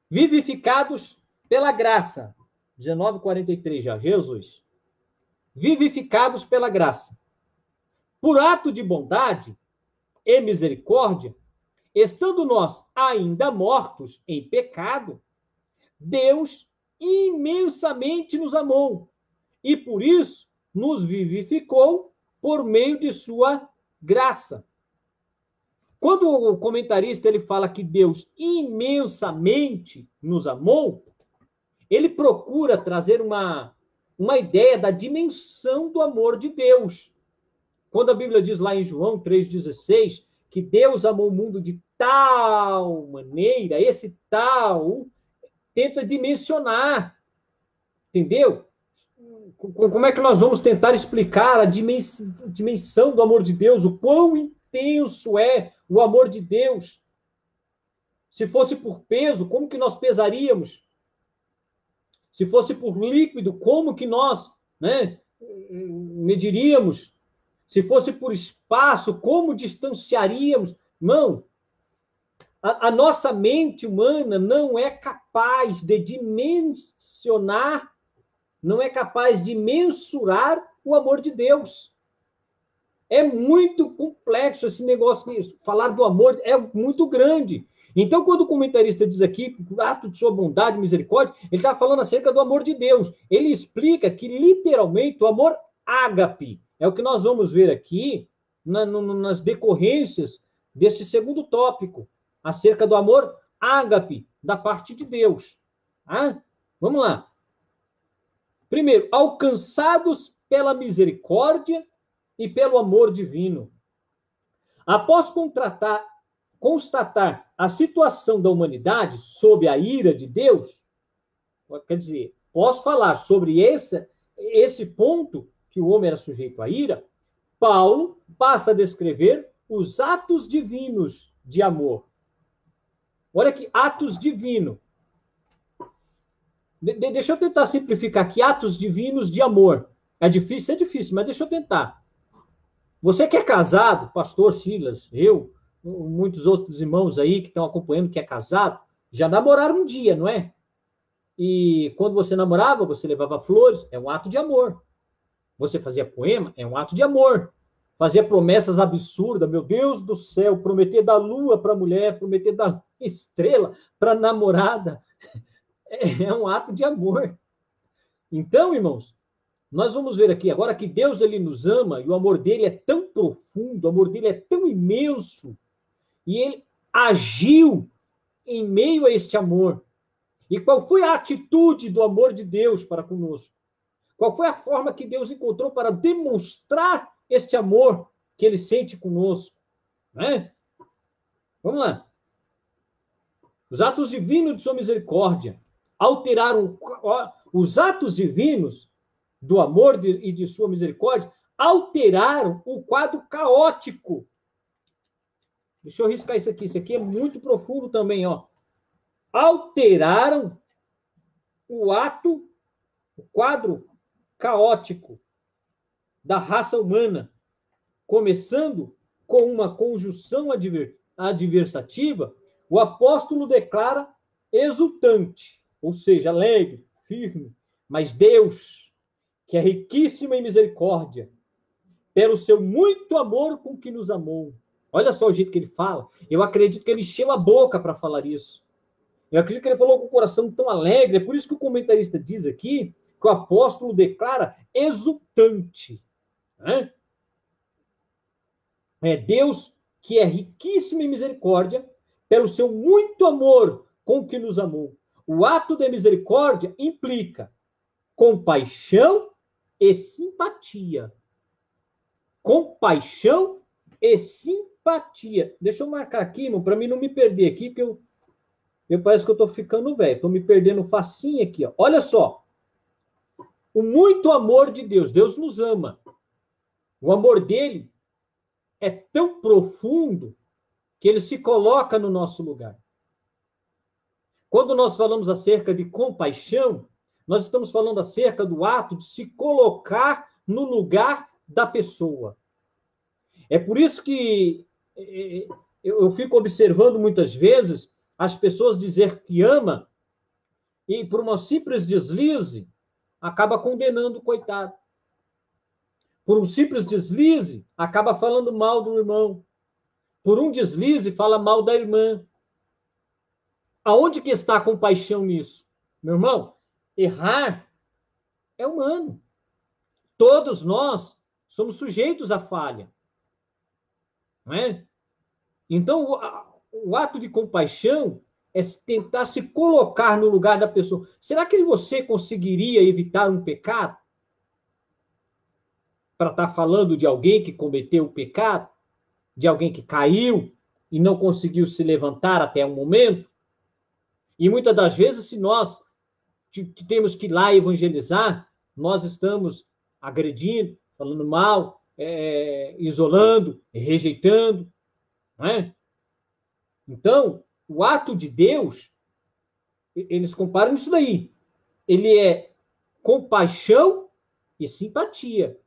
Vivificados pela graça. 19:43 já, Jesus. Vivificados pela graça. Por ato de bondade e misericórdia, estando nós ainda mortos em pecado, Deus imensamente nos amou e por isso nos vivificou por meio de sua graça. Quando o comentarista ele fala que Deus imensamente nos amou, ele procura trazer uma ideia da dimensão do amor de Deus. Quando a Bíblia diz lá em João 3,16 que Deus amou o mundo de tal maneira, esse tal tenta dimensionar, entendeu? Como é que nós vamos tentar explicar a dimensão do amor de Deus, o quão intenso é o amor de Deus? Se fosse por peso, como que nós pesaríamos? Se fosse por líquido, como que nós, né, mediríamos? Se fosse por espaço, como distanciaríamos? Não. A nossa mente humana não é capaz de dimensionar, não é capaz de mensurar o amor de Deus. É muito complexo esse negócio, falar do amor é muito grande. Então, quando o comentarista diz aqui, ato de sua bondade e misericórdia, ele está falando acerca do amor de Deus. Ele explica que, literalmente, o amor ágape é o que nós vamos ver aqui nas decorrências deste segundo tópico, acerca do amor ágape da parte de Deus. Ah, vamos lá. Primeiro, alcançados pela misericórdia e pelo amor divino. Após constatar a situação da humanidade sob a ira de Deus, quer dizer, posso falar sobre esse ponto que o homem era sujeito à ira, Paulo passa a descrever os atos divinos de amor. Olha que atos divinos. Deixa eu tentar simplificar aqui, atos divinos de amor. É difícil, mas deixa eu tentar. Você que é casado, pastor Silas, eu, muitos outros irmãos aí que estão acompanhando que é casado, já namoraram um dia, não é? E quando você namorava, você levava flores, é um ato de amor. Você fazia poema, é um ato de amor. Fazia promessas absurdas, meu Deus do céu, prometer da lua para a mulher, prometer da estrela para a namorada, é um ato de amor. Então, irmãos, nós vamos ver aqui agora que Deus ele nos ama e o amor dele é tão profundo, o amor dele é tão imenso, e ele agiu em meio a este amor. E qual foi a atitude do amor de Deus para conosco? Qual foi a forma que Deus encontrou para demonstrar este amor que ele sente conosco? Né? Vamos lá. Os atos divinos de sua misericórdia alteraram os atos divinos do amor e de sua misericórdia, alteraram o quadro caótico. Deixa eu riscar isso aqui é muito profundo também, ó. Alteraram o quadro caótico da raça humana, começando com uma conjunção adversativa, o apóstolo declara exultante, ou seja, alegre, firme, mas Deus, que é riquíssimo em misericórdia, pelo seu muito amor com que nos amou. Olha só o jeito que ele fala. Eu acredito que ele encheu a boca para falar isso. Eu acredito que ele falou com o coração tão alegre. É por isso que o comentarista diz aqui que o apóstolo declara exultante. Né? É Deus que é riquíssimo em misericórdia, pelo seu muito amor com que nos amou. O ato de misericórdia implica compaixão e simpatia. Compaixão e simpatia. Deixa eu marcar aqui, irmão, para mim não me perder aqui, porque eu parece que eu estou ficando velho. Estou me perdendo facinho aqui. Ó. Olha só. O muito amor de Deus. Deus nos ama. O amor dele é tão profundo que ele se coloca no nosso lugar. Quando nós falamos acerca de compaixão, nós estamos falando acerca do ato de se colocar no lugar da pessoa. É por isso que eu fico observando muitas vezes as pessoas dizer que ama e por uma simples deslize acaba condenando o coitado. Por um simples deslize acaba falando mal do irmão. Por um deslize fala mal da irmã. Aonde que está a compaixão nisso? Meu irmão, errar é humano. Todos nós somos sujeitos à falha. Não é? Então, o ato de compaixão é tentar se colocar no lugar da pessoa. Será que você conseguiria evitar um pecado? Para estar falando de alguém que cometeu o pecado? De alguém que caiu e não conseguiu se levantar até um momento? E muitas das vezes, se nós temos que ir lá evangelizar, nós estamos agredindo, falando mal, isolando, rejeitando. Não é? Então, o ato de Deus, eles comparam isso daí. Ele é compaixão e simpatia.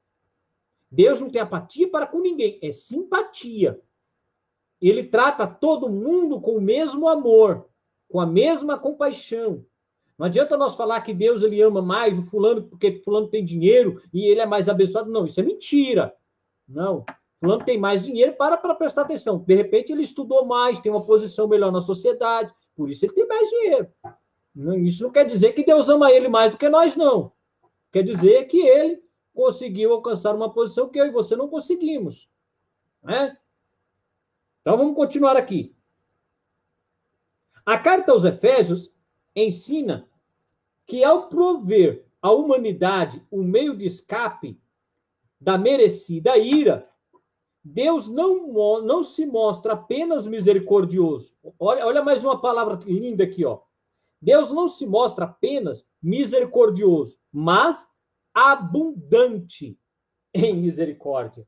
Deus não tem apatia para com ninguém, é simpatia. Ele trata todo mundo com o mesmo amor, com a mesma compaixão. Não adianta nós falar que Deus ele ama mais o fulano porque fulano tem dinheiro e ele é mais abençoado. Não, isso é mentira. Não. Fulano tem mais dinheiro, para prestar atenção. De repente ele estudou mais, tem uma posição melhor na sociedade, por isso ele tem mais dinheiro. Isso não quer dizer que Deus ama ele mais do que nós, não. Quer dizer que ele conseguiu alcançar uma posição que eu e você não conseguimos. Né? Então vamos continuar aqui. A carta aos Efésios ensina que ao prover à humanidade um meio de escape da merecida ira, Deus não se mostra apenas misericordioso. Olha mais uma palavra linda aqui, ó. Deus não se mostra apenas misericordioso, mas abundante em misericórdia.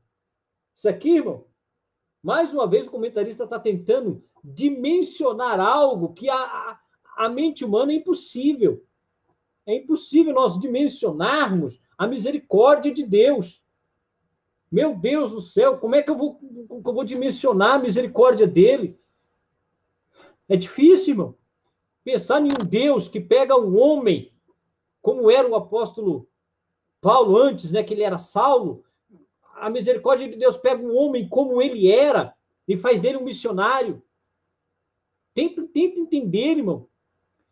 Isso aqui, irmão, mais uma vez o comentarista está tentando dimensionar algo que a mente humana é impossível. É impossível nós dimensionarmos a misericórdia de Deus. Meu Deus do céu, como é que eu vou dimensionar a misericórdia dele? É difícil, irmão. Pensar em um Deus que pega um homem, como era o apóstolo Paulo antes, né, que ele era Saulo, a misericórdia de Deus pega um homem como ele era e faz dele um missionário. Tenta entender, irmão.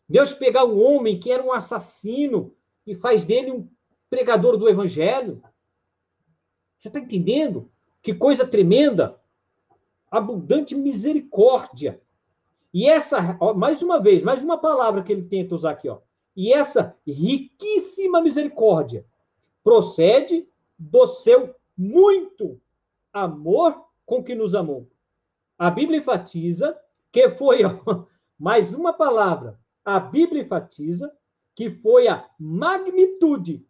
Deus pegar um homem que era um assassino e faz dele um pregador do evangelho. Você está entendendo? Que coisa tremenda. Abundante misericórdia. E essa, ó, mais uma vez, mais uma palavra que ele tenta usar aqui, ó. E essa riquíssima misericórdia procede do seu muito amor com que nos amou. A Bíblia enfatiza que foi, ó, mais uma palavra, a Bíblia enfatiza que foi a magnitude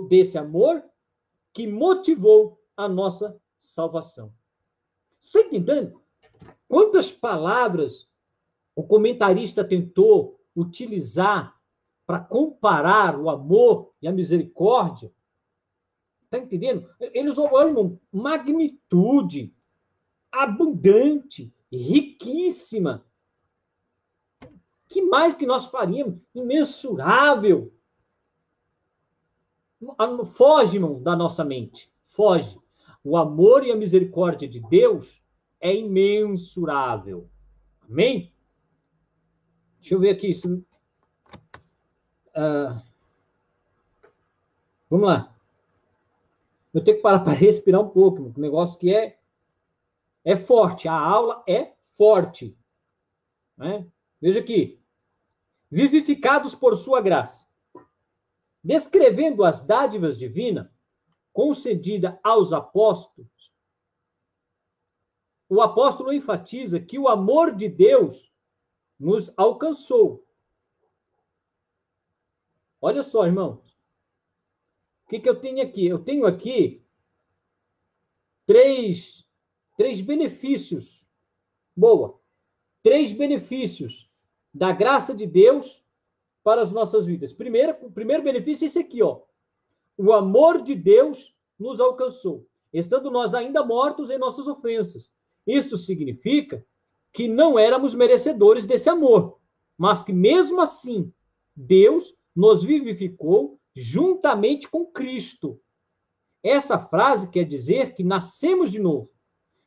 desse amor que motivou a nossa salvação. Você está entendendo? Quantas palavras o comentarista tentou utilizar para comparar o amor e a misericórdia? Está entendendo? Eles olham magnitude, abundante, riquíssima. Que mais que nós faríamos? Imensurável. Foge, irmão, da nossa mente. Foge. O amor e a misericórdia de Deus é imensurável. Amém? Deixa eu ver aqui. Vamos lá. Eu tenho que parar para respirar um pouco. Um negócio que é forte. A aula é forte. Né? Veja aqui. Vivificados por sua graça. Descrevendo as dádivas divinas concedidas aos apóstolos, o apóstolo enfatiza que o amor de Deus nos alcançou. Olha só, irmãos. O que eu tenho aqui? Eu tenho aqui três benefícios. Boa. 3 benefícios da graça de Deus para as nossas vidas. O primeiro benefício é esse aqui, ó. O amor de Deus nos alcançou, estando nós ainda mortos em nossas ofensas. Isto significa que não éramos merecedores desse amor, mas que mesmo assim Deus nos vivificou juntamente com Cristo. Essa frase quer dizer que nascemos de novo.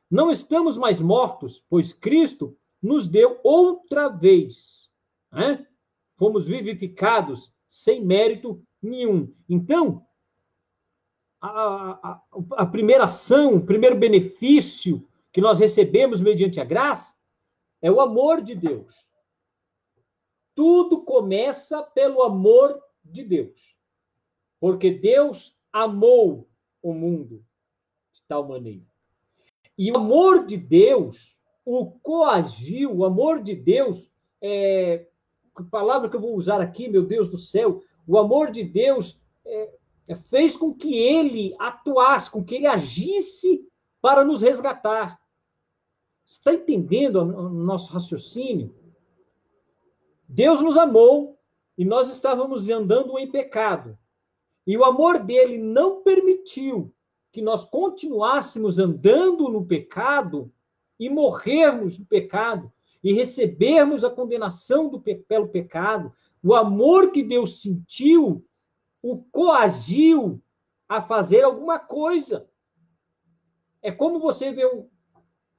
Não estamos mais mortos, pois Cristo nos deu outra vez. Né? Fomos vivificados sem mérito nenhum. Então, a primeira ação, o primeiro benefício que nós recebemos mediante a graça é o amor de Deus. Tudo começa pelo amor de Deus. Porque Deus amou o mundo de tal maneira. E o amor de Deus o coagiu, o amor de Deus, a palavra que eu vou usar aqui, meu Deus do céu, o amor de Deus fez com que ele atuasse, com que ele agisse para nos resgatar. Você está entendendo o nosso raciocínio? Deus nos amou e nós estávamos andando em pecado. E o amor dele não permitiu que nós continuássemos andando no pecado e morrermos no pecado e recebermos a condenação pelo pecado. O amor que Deus sentiu o coagiu a fazer alguma coisa. É como você vê o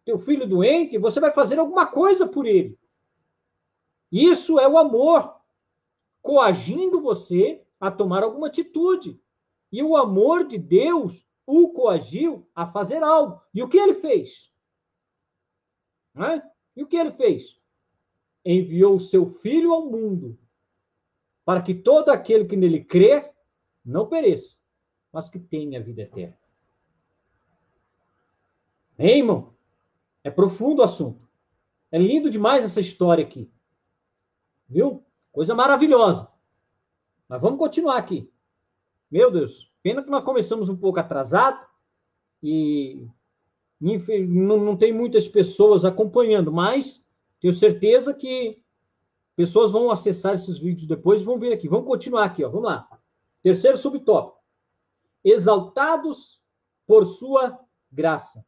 teu filho doente, você vai fazer alguma coisa por ele. Isso é o amor coagindo você a tomar alguma atitude. E o amor de Deus o coagiu a fazer algo. E o que ele fez? E o que ele fez? Enviou o seu filho ao mundo para que todo aquele que nele crer não pereça, mas que tenha a vida eterna. Hein, irmão? É profundo o assunto. É lindo demais essa história aqui. Viu? Coisa maravilhosa. Mas vamos continuar aqui. Meu Deus, pena que nós começamos um pouco atrasado e não tem muitas pessoas acompanhando, mas tenho certeza que pessoas vão acessar esses vídeos depois e vão vir aqui. Vamos continuar aqui, ó. Vamos lá. Terceiro subtópico. Exaltados por sua graça.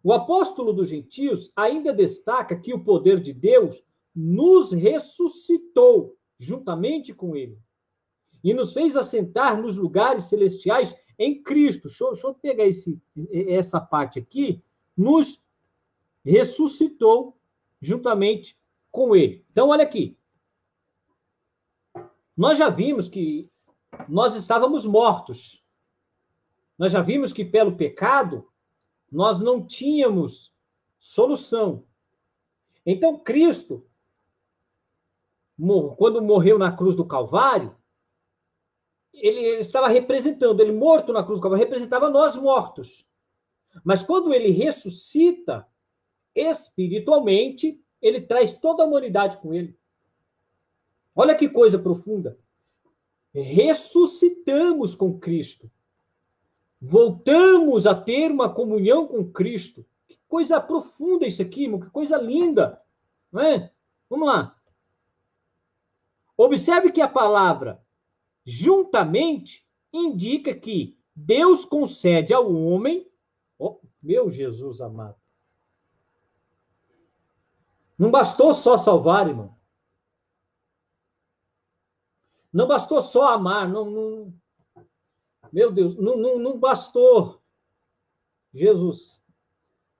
O apóstolo dos gentios ainda destaca que o poder de Deus nos ressuscitou juntamente com ele e nos fez assentar nos lugares celestiais em Cristo. Deixa eu pegar essa parte aqui. Nos ressuscitou juntamente com ele. Então, olha aqui. Nós já vimos que nós estávamos mortos. Nós já vimos que pelo pecado nós não tínhamos solução. Então, Cristo, quando morreu na cruz do Calvário, ele estava representando, ele morto na cruz do Calvário, representava nós mortos. Mas quando ele ressuscita, espiritualmente, ele traz toda a humanidade com ele. Olha que coisa profunda. Ressuscitamos com Cristo. Voltamos a ter uma comunhão com Cristo. Que coisa profunda isso aqui, irmão, que coisa linda. Não é? Vamos lá. Observe que a palavra juntamente indica que Deus concede ao homem... Oh, meu Jesus amado. Não bastou só salvar, irmão. Não bastou só amar. Meu Deus, não bastou. Jesus.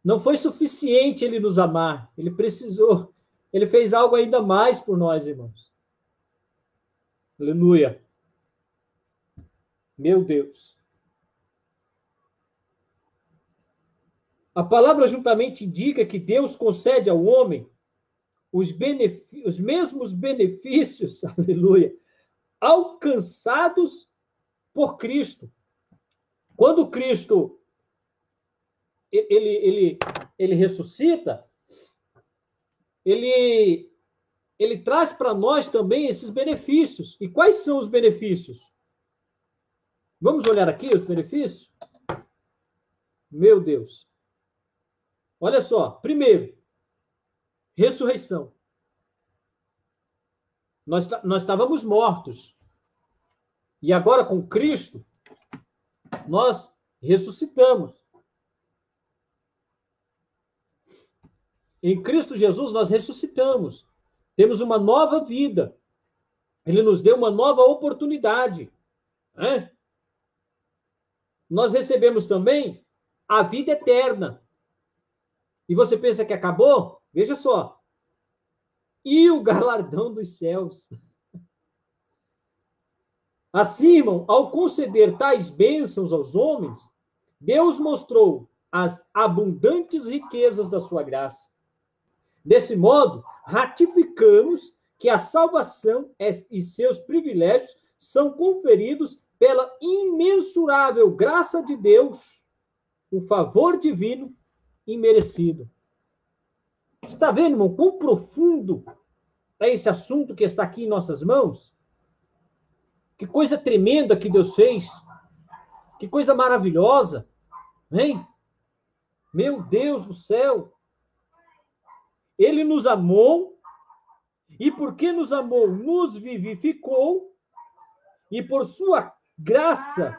Não foi suficiente ele nos amar. Ele precisou. Ele fez algo ainda mais por nós, irmãos. Aleluia. Meu Deus. A palavra juntamente indica que Deus concede ao homem os mesmos benefícios, aleluia, alcançados por Cristo. Quando Cristo ele ressuscita, ele traz para nós também esses benefícios. E quais são os benefícios? Vamos olhar aqui os benefícios? Meu Deus. Olha só. Primeiro, ressurreição. Nós estávamos mortos. E agora, com Cristo, nós ressuscitamos. Em Cristo Jesus, nós ressuscitamos. Temos uma nova vida. Ele nos deu uma nova oportunidade. Né? Nós recebemos também a vida eterna. E você pensa que acabou? Veja só. E o galardão dos céus. Assim, irmão, ao conceder tais bênçãos aos homens, Deus mostrou as abundantes riquezas da sua graça. Desse modo, ratificamos que a salvação e seus privilégios são conferidos pela imensurável graça de Deus, o favor divino imerecido. Está vendo, irmão, quão profundo é esse assunto que está aqui em nossas mãos? Que coisa tremenda que Deus fez. Que coisa maravilhosa. Hein? Meu Deus do céu. Ele nos amou, e porque nos amou, nos vivificou, e por sua graça,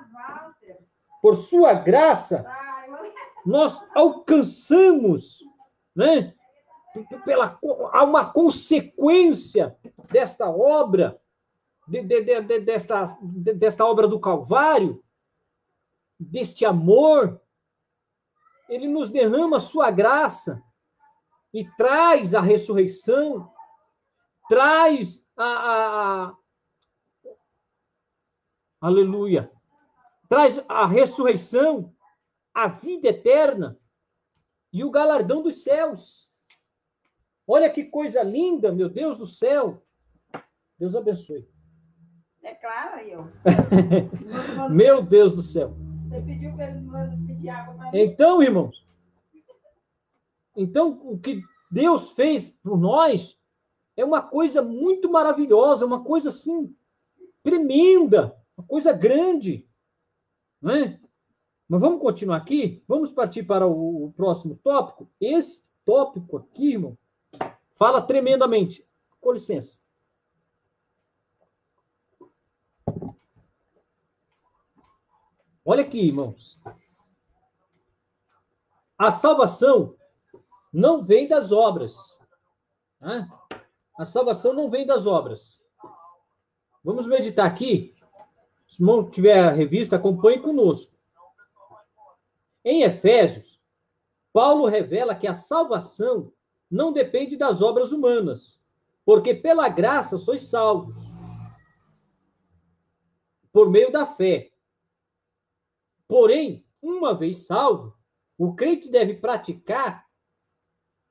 nós alcançamos, né? Há uma consequência desta obra, desta obra do Calvário, deste amor. Ele nos derrama a sua graça e traz a ressurreição, traz aleluia, traz a ressurreição, a vida eterna e o galardão dos céus. Olha que coisa linda, meu Deus do céu. Deus abençoe. É claro, aí, ó. Meu Deus do céu. Você pediu para ele pedir água para mim? Então, irmãos, o que Deus fez por nós é uma coisa muito maravilhosa, uma coisa assim, tremenda, uma coisa grande. Não é? Mas vamos continuar aqui? Vamos partir para o próximo tópico? Esse tópico aqui, irmão, fala tremendamente. Com licença. Olha aqui, irmãos. A salvação não vem das obras. Né? A salvação não vem das obras. Vamos meditar aqui. Se o irmão tiver a revista, acompanhe conosco. Em Efésios, Paulo revela que a salvação não depende das obras humanas, porque pela graça sois salvos, por meio da fé. Porém, uma vez salvo, o crente deve praticar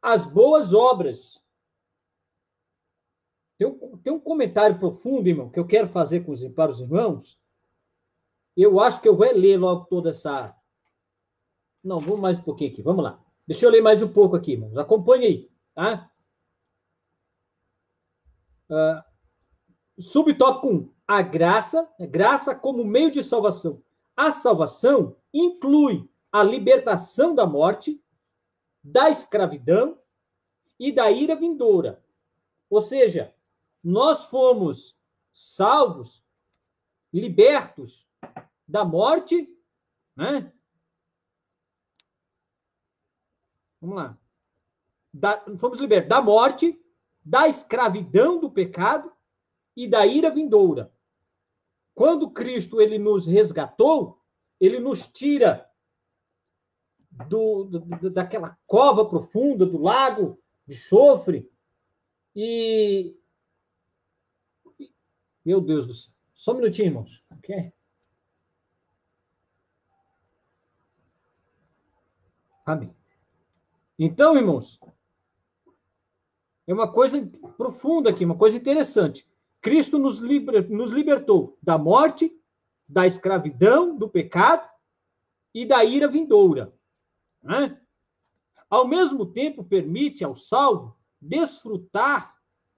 as boas obras. Tem um comentário profundo, irmão, que eu quero fazer para os irmãos. Eu acho que eu vou ler logo toda essa... Não, vamos mais um pouquinho aqui, vamos lá. Deixa eu ler mais um pouco aqui, irmãos. Acompanhe aí, tá? Subtópico 1. A graça como meio de salvação. A salvação inclui a libertação da morte, da escravidão e da ira vindoura. Ou seja, nós fomos salvos, libertos da morte, né? Vamos lá. Fomos libertos da morte, da escravidão do pecado e da ira vindoura. Quando Cristo ele nos resgatou, ele nos tira daquela cova profunda, do lago de enxofre, e... Meu Deus do céu. Só um minutinho, irmãos. Ok? Amém. Então, irmãos, é uma coisa profunda aqui, uma coisa interessante. Cristo nos libertou da morte, da escravidão, do pecado e da ira vindoura. Né? Ao mesmo tempo, permite ao salvo desfrutar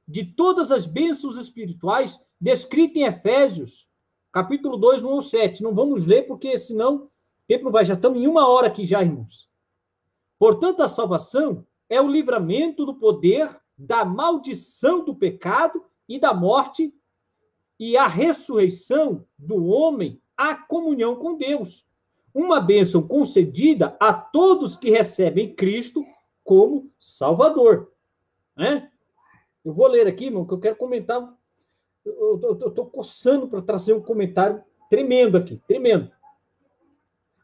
de todas as bênçãos espirituais descritas em Efésios, capítulo 2, 1 ao 7. Não vamos ler, porque senão o tempo não vai. Já estamos em 1 hora aqui já, irmãos. Portanto, a salvação é o livramento do poder da maldição do pecado e da morte e a ressurreição do homem à comunhão com Deus. Uma bênção concedida a todos que recebem Cristo como Salvador. Né? Eu vou ler aqui, irmão, que eu quero comentar. Eu estou coçando para trazer um comentário tremendo aqui, tremendo.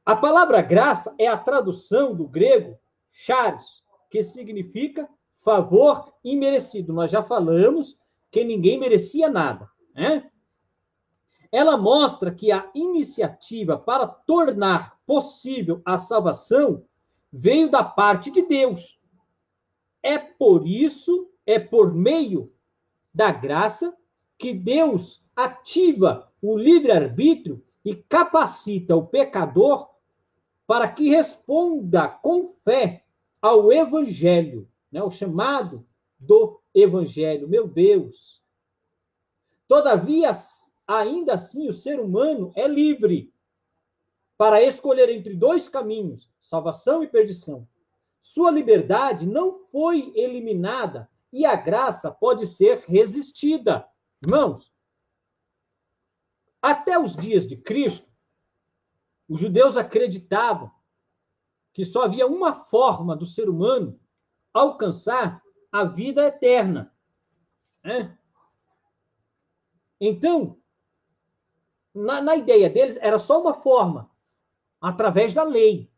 A palavra graça é a tradução do grego charis, que significa favor imerecido. Nós já falamos que ninguém merecia nada. Né? Ela mostra que a iniciativa para tornar possível a salvação veio da parte de Deus. É por isso, é por meio da graça que Deus ativa o livre-arbítrio e capacita o pecador para que responda com fé ao evangelho, né? O chamado do evangelho. Meu Deus! Todavia, ainda assim, o ser humano é livre para escolher entre dois caminhos, salvação e perdição. Sua liberdade não foi eliminada e a graça pode ser resistida. Irmãos, até os dias de Cristo, os judeus acreditavam que só havia uma forma do ser humano alcançar a vida eterna. Né? Então, na ideia deles, era só uma forma, através da lei.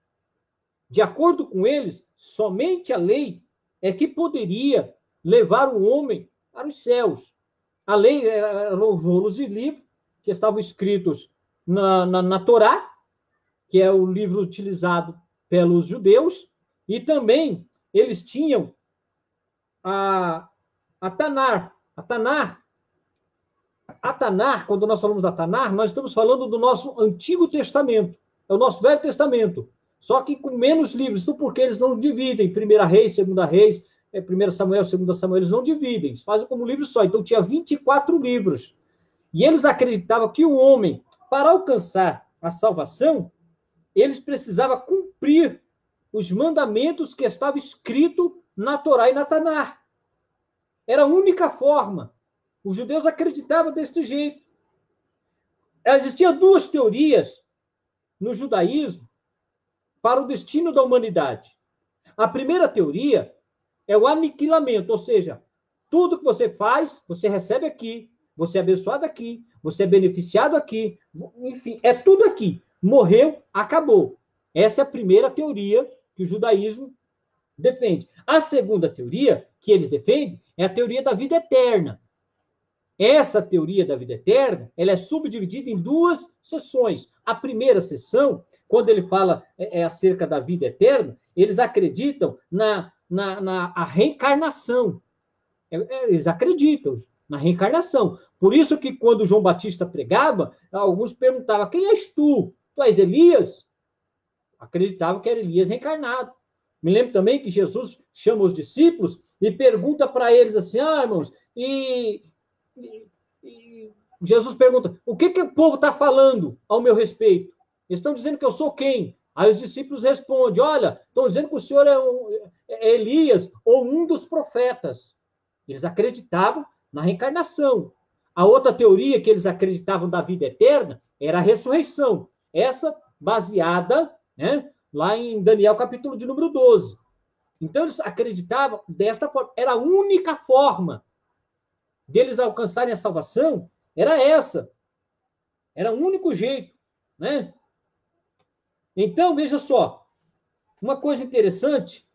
De acordo com eles, somente a lei é que poderia levar o homem para os céus. A lei eram os rolos de livro que estavam escritos na Torá, que é o livro utilizado pelos judeus, e também eles tinham a Tanar. A Tanar, quando nós falamos da Tanar, nós estamos falando do nosso Antigo Testamento, é o nosso Velho Testamento, só que com menos livros. Então, porque eles não dividem, 1 Reis, 2 Reis, 1 Samuel, 2 Samuel, eles não dividem, eles fazem como livro só. Então, tinha 24 livros. E eles acreditavam que o homem, para alcançar a salvação, eles precisavam cumprir os mandamentos que estavam escritos na Torá e na Tanar. Era a única forma. Os judeus acreditavam desse jeito. Existiam duas teorias no judaísmo para o destino da humanidade. A primeira teoria é o aniquilamento, ou seja, tudo que você faz, você recebe aqui, você é abençoado aqui, você é beneficiado aqui, enfim, é tudo aqui. Morreu, acabou. Essa é a primeira teoria que o judaísmo defende. A segunda teoria que eles defendem é a teoria da vida eterna. Essa teoria da vida eterna, ela é subdividida em duas seções. A primeira seção, quando ele fala acerca da vida eterna, eles acreditam na reencarnação. Eles acreditam na reencarnação. Por isso que quando João Batista pregava, alguns perguntavam, quem és tu? Tu és Elias? Acreditavam que era Elias reencarnado. Me lembro também que Jesus chama os discípulos e pergunta para eles assim, irmãos, e Jesus pergunta, o que o povo está falando ao meu respeito? Eles estão dizendo que eu sou quem? Aí os discípulos respondem, olha, estão dizendo que o senhor é Elias ou um dos profetas. Eles acreditavam na reencarnação. A outra teoria que eles acreditavam da vida eterna era a ressurreição. Essa baseada, né, lá em Daniel, capítulo de número 12. Então, eles acreditavam desta forma. Era a única forma deles alcançarem a salvação, era essa. Era o único jeito, né? Então, veja só, uma coisa interessante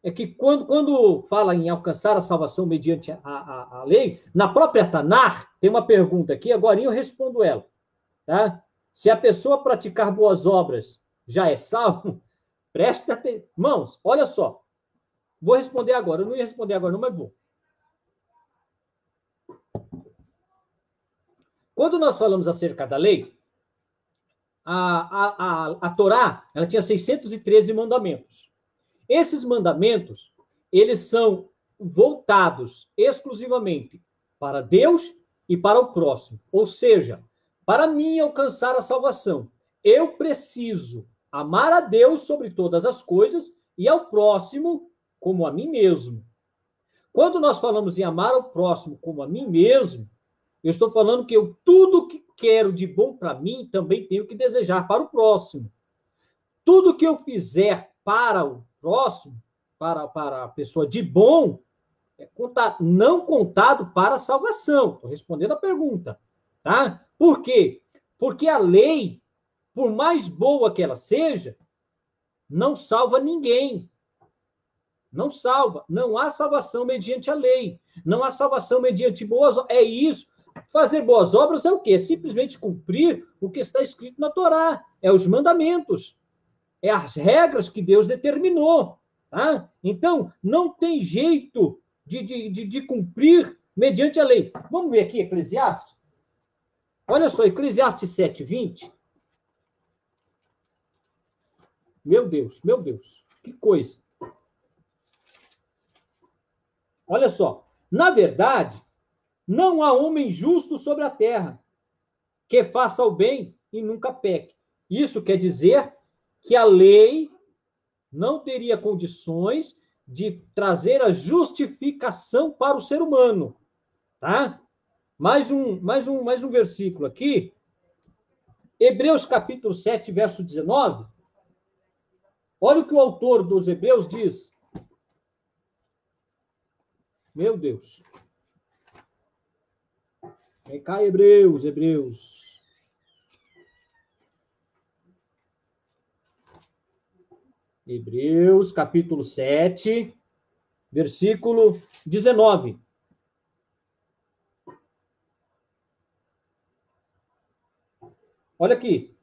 é que quando fala em alcançar a salvação mediante a lei, na própria Tanar, tem uma pergunta aqui, agora eu respondo ela. Tá? Se a pessoa praticar boas obras já é salvo, presta atenção. Irmãos, olha só. Vou responder agora. Eu não ia responder agora, não, mas vou. Quando nós falamos acerca da lei, a Torá, ela tinha 613 mandamentos. Esses mandamentos, eles são voltados exclusivamente para Deus e para o próximo. Ou seja, para mim alcançar a salvação, eu preciso amar a Deus sobre todas as coisas e ao próximo como a mim mesmo. Quando nós falamos em amar ao próximo como a mim mesmo, eu estou falando que eu tudo que quero de bom para mim também tenho que desejar para o próximo. Tudo que eu fizer para o próximo, para a pessoa de bom, é não contado para a salvação. Estou respondendo a pergunta. Tá? Por quê? Porque a lei, por mais boa que ela seja, não salva ninguém. Não salva. Não há salvação mediante a lei. Não há salvação mediante boas obras. É isso. Fazer boas obras é o quê? É simplesmente cumprir o que está escrito na Torá. É os mandamentos. É as regras que Deus determinou. Tá? Então, não tem jeito de cumprir mediante a lei. Vamos ver aqui, Eclesiastes? Olha só, Eclesiastes 7:20. Meu Deus, que coisa. Olha só, na verdade, não há homem justo sobre a terra que faça o bem e nunca peque. Isso quer dizer que a lei não teria condições de trazer a justificação para o ser humano, tá? Mais um versículo aqui. Hebreus capítulo 7, verso 19. Olha o que o autor dos Hebreus diz. Meu Deus. Vem cá, Hebreus. Hebreus, capítulo 7, versículo 19. Olha aqui.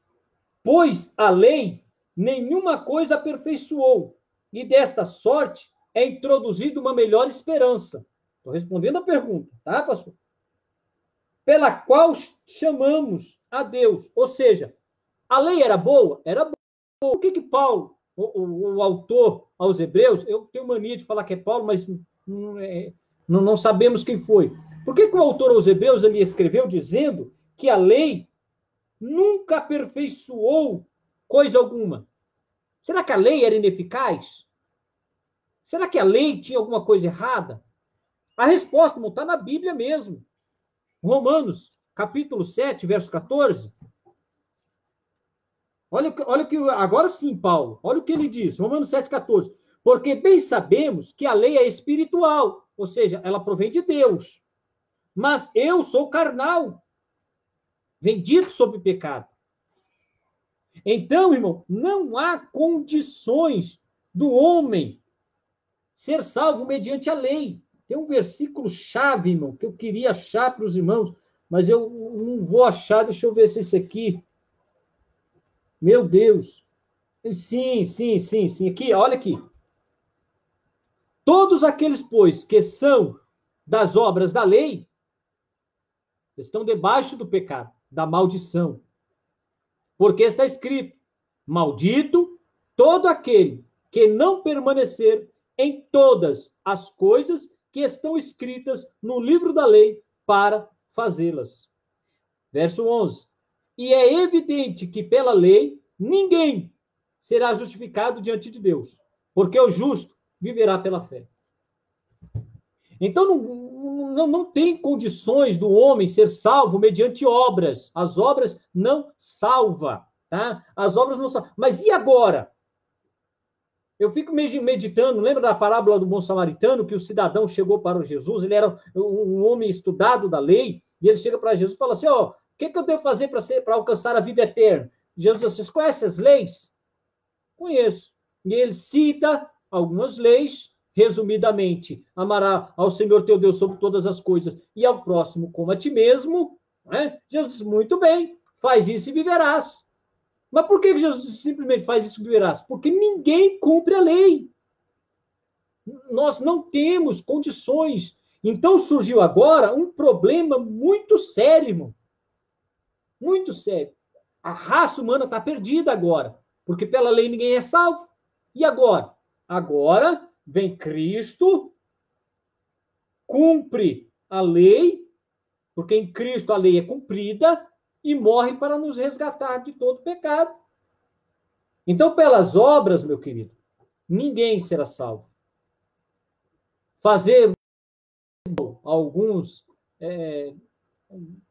Pois a lei nenhuma coisa aperfeiçoou, e desta sorte é introduzida uma melhor esperança. Estou respondendo a pergunta, tá, pastor? Pela qual chamamos a Deus. Ou seja, a lei era boa? Era boa. Por que Paulo, o autor aos Hebreus, eu tenho mania de falar que é Paulo, mas não sabemos quem foi. Por que o autor aos Hebreus ele escreveu dizendo que a lei nunca aperfeiçoou coisa alguma? Será que a lei era ineficaz? Será que a lei tinha alguma coisa errada? A resposta não está na Bíblia mesmo. Romanos, capítulo 7, verso 14. Olha que agora sim, Paulo, olha o que ele diz, Romanos 7,14. Porque bem sabemos que a lei é espiritual, ou seja, ela provém de Deus. Mas eu sou carnal, vendido sob o pecado. Então, irmão, não há condições do homem ser salvo mediante a lei. Tem um versículo chave, irmão, que eu queria achar para os irmãos, mas eu não vou achar, deixa eu ver se esse aqui... Meu Deus. Sim. Aqui, olha aqui. Todos aqueles, pois, que são das obras da lei, estão debaixo do pecado, da maldição. Porque está escrito, maldito todo aquele que não permanecer em todas as coisas que estão escritas no livro da lei para fazê-las. Verso 11. E é evidente que pela lei ninguém será justificado diante de Deus, porque o justo viverá pela fé. Então não tem condições do homem ser salvo mediante obras. As obras não salvam, tá? As obras não salvam. Mas e agora? Eu fico meditando, lembra da parábola do bom samaritano, que o cidadão chegou para Jesus, ele era um homem estudado da lei, e ele chega para Jesus e fala assim, o que eu devo fazer para alcançar a vida eterna? Jesus, vocês conhecem as leis? Conheço. E ele cita algumas leis, resumidamente, amará ao Senhor teu Deus sobre todas as coisas e ao próximo como a ti mesmo. Né? Jesus diz, muito bem, faz isso e viverás. Mas por que Jesus simplesmente faz isso e viverás? Porque ninguém cumpre a lei. Nós não temos condições. Então surgiu agora um problema muito sério, irmão. Muito sério. A raça humana está perdida agora, porque pela lei ninguém é salvo. E agora? Agora vem Cristo, cumpre a lei, porque em Cristo a lei é cumprida, e morre para nos resgatar de todo pecado. Então, pelas obras, meu querido, ninguém será salvo. Fazer alguns,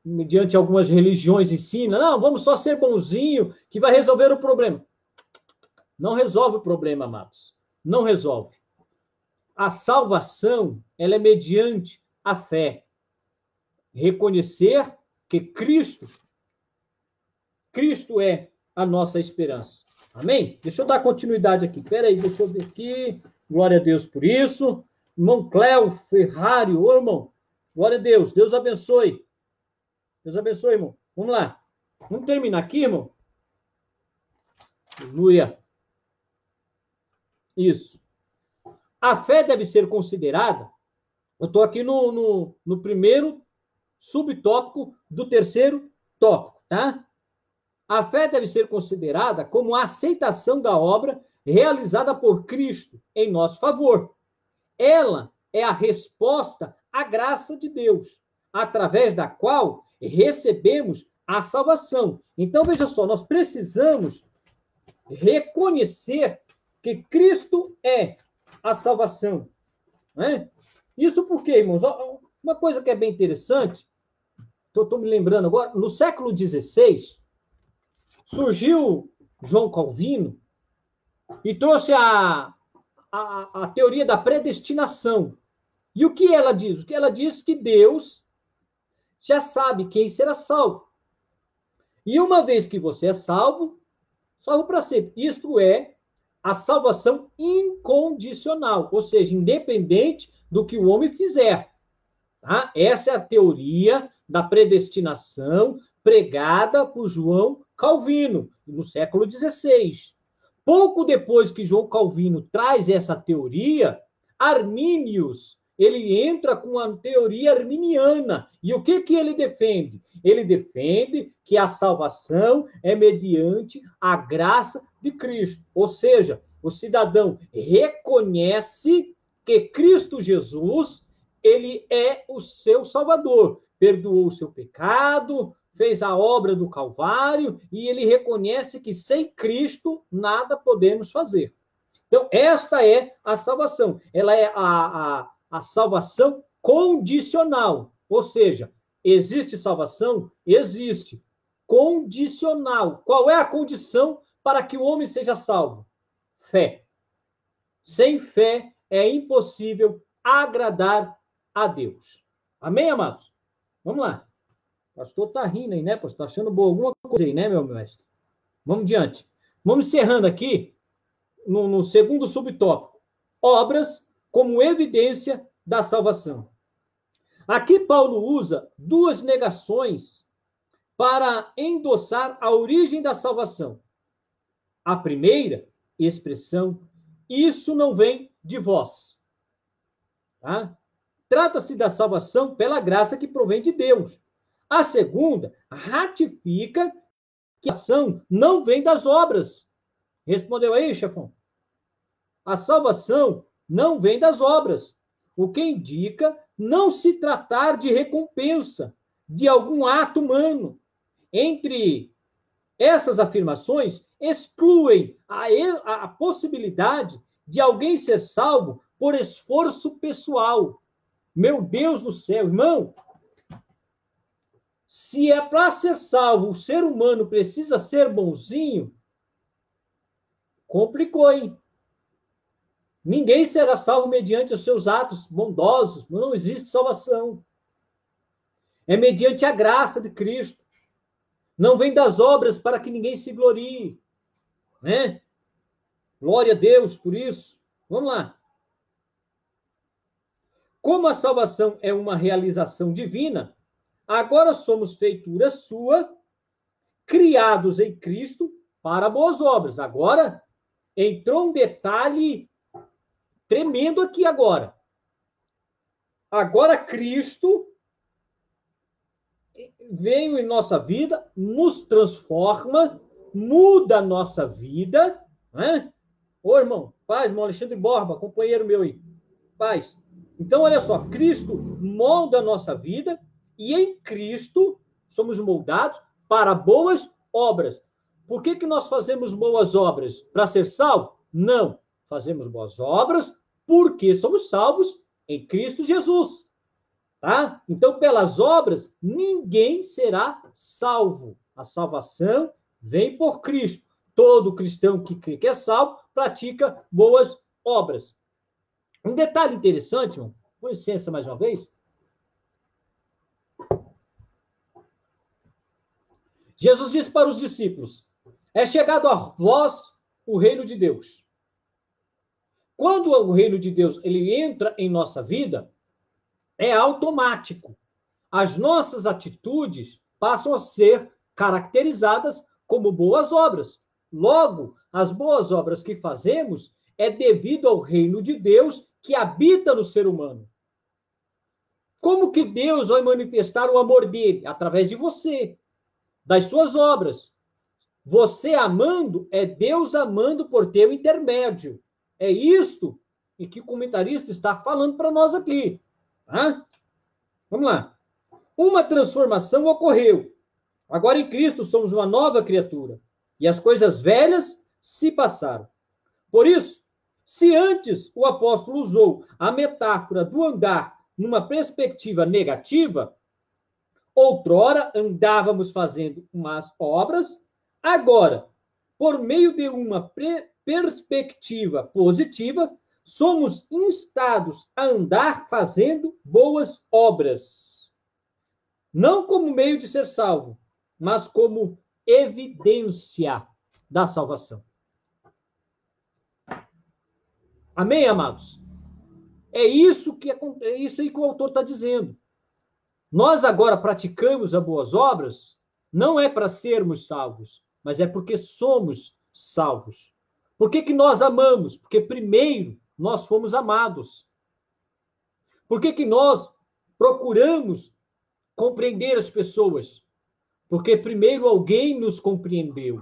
mediante algumas religiões ensinam, não, vamos só ser bonzinho, que vai resolver o problema. Não resolve o problema, amados. Não resolve. A salvação, ela é mediante a fé. Reconhecer que Cristo é a nossa esperança. Amém? Deixa eu dar continuidade aqui. Espera aí, deixa eu ver aqui. Glória a Deus por isso. Irmão Cléo Ferrari, ô irmão. Glória a Deus. Deus abençoe. Deus abençoe, irmão. Vamos lá. Vamos terminar aqui, irmão? Aleluia. Isso. A fé deve ser considerada. Eu estou aqui no primeiro subtópico do terceiro tópico, tá? A fé deve ser considerada como a aceitação da obra realizada por Cristo em nosso favor. Ela é a resposta à graça de Deus, através da qual recebemos a salvação. Então, veja só, nós precisamos reconhecer que Cristo é a salvação. Né? Isso porque, irmãos, uma coisa que é bem interessante, estou me lembrando agora, no século XVI, surgiu João Calvino e trouxe a teoria da predestinação. E o que ela diz? O que ela diz que Deus já sabe quem será salvo. E uma vez que você é salvo, salvo para sempre. Isto é a salvação incondicional, ou seja, independente do que o homem fizer. Tá? Essa é a teoria da predestinação pregada por João Calvino, no século XVI. Pouco depois que João Calvino traz essa teoria, Arminius, ele entra com a teoria arminiana. E o que ele defende? Ele defende que a salvação é mediante a graça de Cristo. Ou seja, o cidadão reconhece que Cristo Jesus, ele é o seu Salvador. Perdoou o seu pecado, fez a obra do Calvário, e ele reconhece que sem Cristo nada podemos fazer. Então, esta é a salvação. Ela é a salvação condicional. Ou seja, existe salvação? Existe. Condicional. Qual é a condição para que o homem seja salvo? Fé. Sem fé é impossível agradar a Deus. Amém, amados? Vamos lá. O pastor está rindo aí, né? Pastor, está achando boa alguma coisa aí, né, meu mestre? Vamos adiante. Vamos encerrando aqui no segundo subtópico. Obras como evidência da salvação. Aqui Paulo usa duas negações para endossar a origem da salvação. A primeira expressão, isso não vem de vós. Tá? Trata-se da salvação pela graça que provém de Deus. A segunda ratifica que a salvação não vem das obras. Respondeu aí, chefão? A salvação não vem das obras, o que indica não se tratar de recompensa de algum ato humano. Entre essas afirmações, excluem a possibilidade de alguém ser salvo por esforço pessoal. Meu Deus do céu, irmão! Se é para ser salvo, o ser humano precisa ser bonzinho, complicou, hein? Ninguém será salvo mediante os seus atos bondosos. Não existe salvação. É mediante a graça de Cristo. Não vem das obras para que ninguém se glorie. Né? Glória a Deus por isso. Vamos lá. Como a salvação é uma realização divina, agora somos feitura sua, criados em Cristo para boas obras. Agora, entrou um detalhe tremendo aqui agora. Agora Cristo, veio em nossa vida, nos transforma, muda a nossa vida, né? Ô, irmão, paz, irmão Alexandre Borba, companheiro meu aí, paz. Então, olha só, Cristo molda a nossa vida e em Cristo somos moldados para boas obras. Por que nós fazemos boas obras? Para ser salvo? Não. Fazemos boas obras porque somos salvos em Cristo Jesus. Tá? Então, pelas obras, ninguém será salvo. A salvação vem por Cristo. Todo cristão que crê que é salvo pratica boas obras. Um detalhe interessante, irmão, com licença mais uma vez. Jesus disse para os discípulos: é chegado a vós o reino de Deus. Quando o reino de Deus ele entra em nossa vida, é automático. As nossas atitudes passam a ser caracterizadas como boas obras. Logo, as boas obras que fazemos é devido ao reino de Deus que habita no ser humano. Como que Deus vai manifestar o amor dele? Através de você, das suas obras. Você amando, é Deus amando por teu intermédio. É isto em que o comentarista está falando para nós aqui. Tá? Vamos lá. Uma transformação ocorreu. Agora em Cristo somos uma nova criatura. E as coisas velhas se passaram. Por isso, se antes o apóstolo usou a metáfora do andar numa perspectiva negativa, outrora andávamos fazendo umas obras, agora, por meio de uma perspectiva positiva, somos instados a andar fazendo boas obras. Não como meio de ser salvo, mas como evidência da salvação. Amém, amados? É isso aí que o autor está dizendo. Nós agora praticamos as boas obras, não é para sermos salvos, mas é porque somos salvos. Por que nós amamos? Porque primeiro nós fomos amados. Por que nós procuramos compreender as pessoas? Porque primeiro alguém nos compreendeu.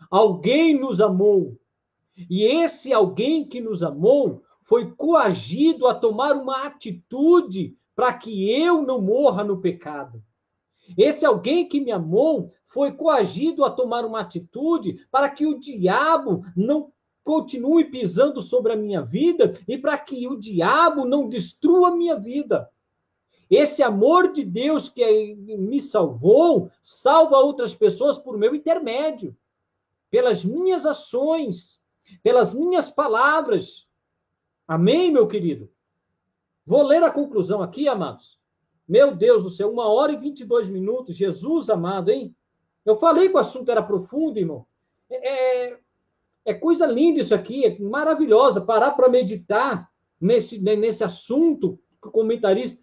Alguém nos amou. E esse alguém que nos amou foi coagido a tomar uma atitude para que eu não morra no pecado. Esse alguém que me amou foi coagido a tomar uma atitude para que o diabo não continue pisando sobre a minha vida e para que o diabo não destrua a minha vida. Esse amor de Deus que me salvou, salva outras pessoas por meu intermédio, pelas minhas ações, pelas minhas palavras. Amém, meu querido? Vou ler a conclusão aqui, amados. Meu Deus do céu, 1h22. Jesus amado, hein? Eu falei que o assunto era profundo, irmão. É coisa linda isso aqui, é maravilhosa. Parar para meditar nesse assunto que o comentarista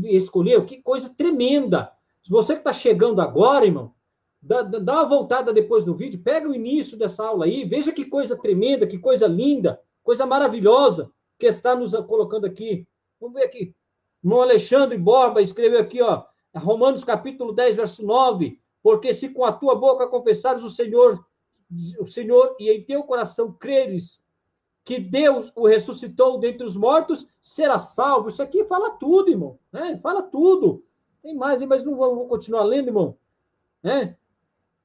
escolheu, que coisa tremenda. Se você que está chegando agora, irmão, dá uma voltada depois no vídeo, pega o início dessa aula aí, veja que coisa tremenda, que coisa linda, coisa maravilhosa que está nos colocando aqui. Vamos ver aqui. O Alexandre Borba escreveu aqui, ó, Romanos capítulo 10, verso 9, porque se com a tua boca confessares o Senhor, e em teu coração creres que Deus o ressuscitou dentre os mortos, será salvo. Isso aqui fala tudo, irmão. Né? Fala tudo. Tem mais, mas não vou continuar lendo, irmão. Né?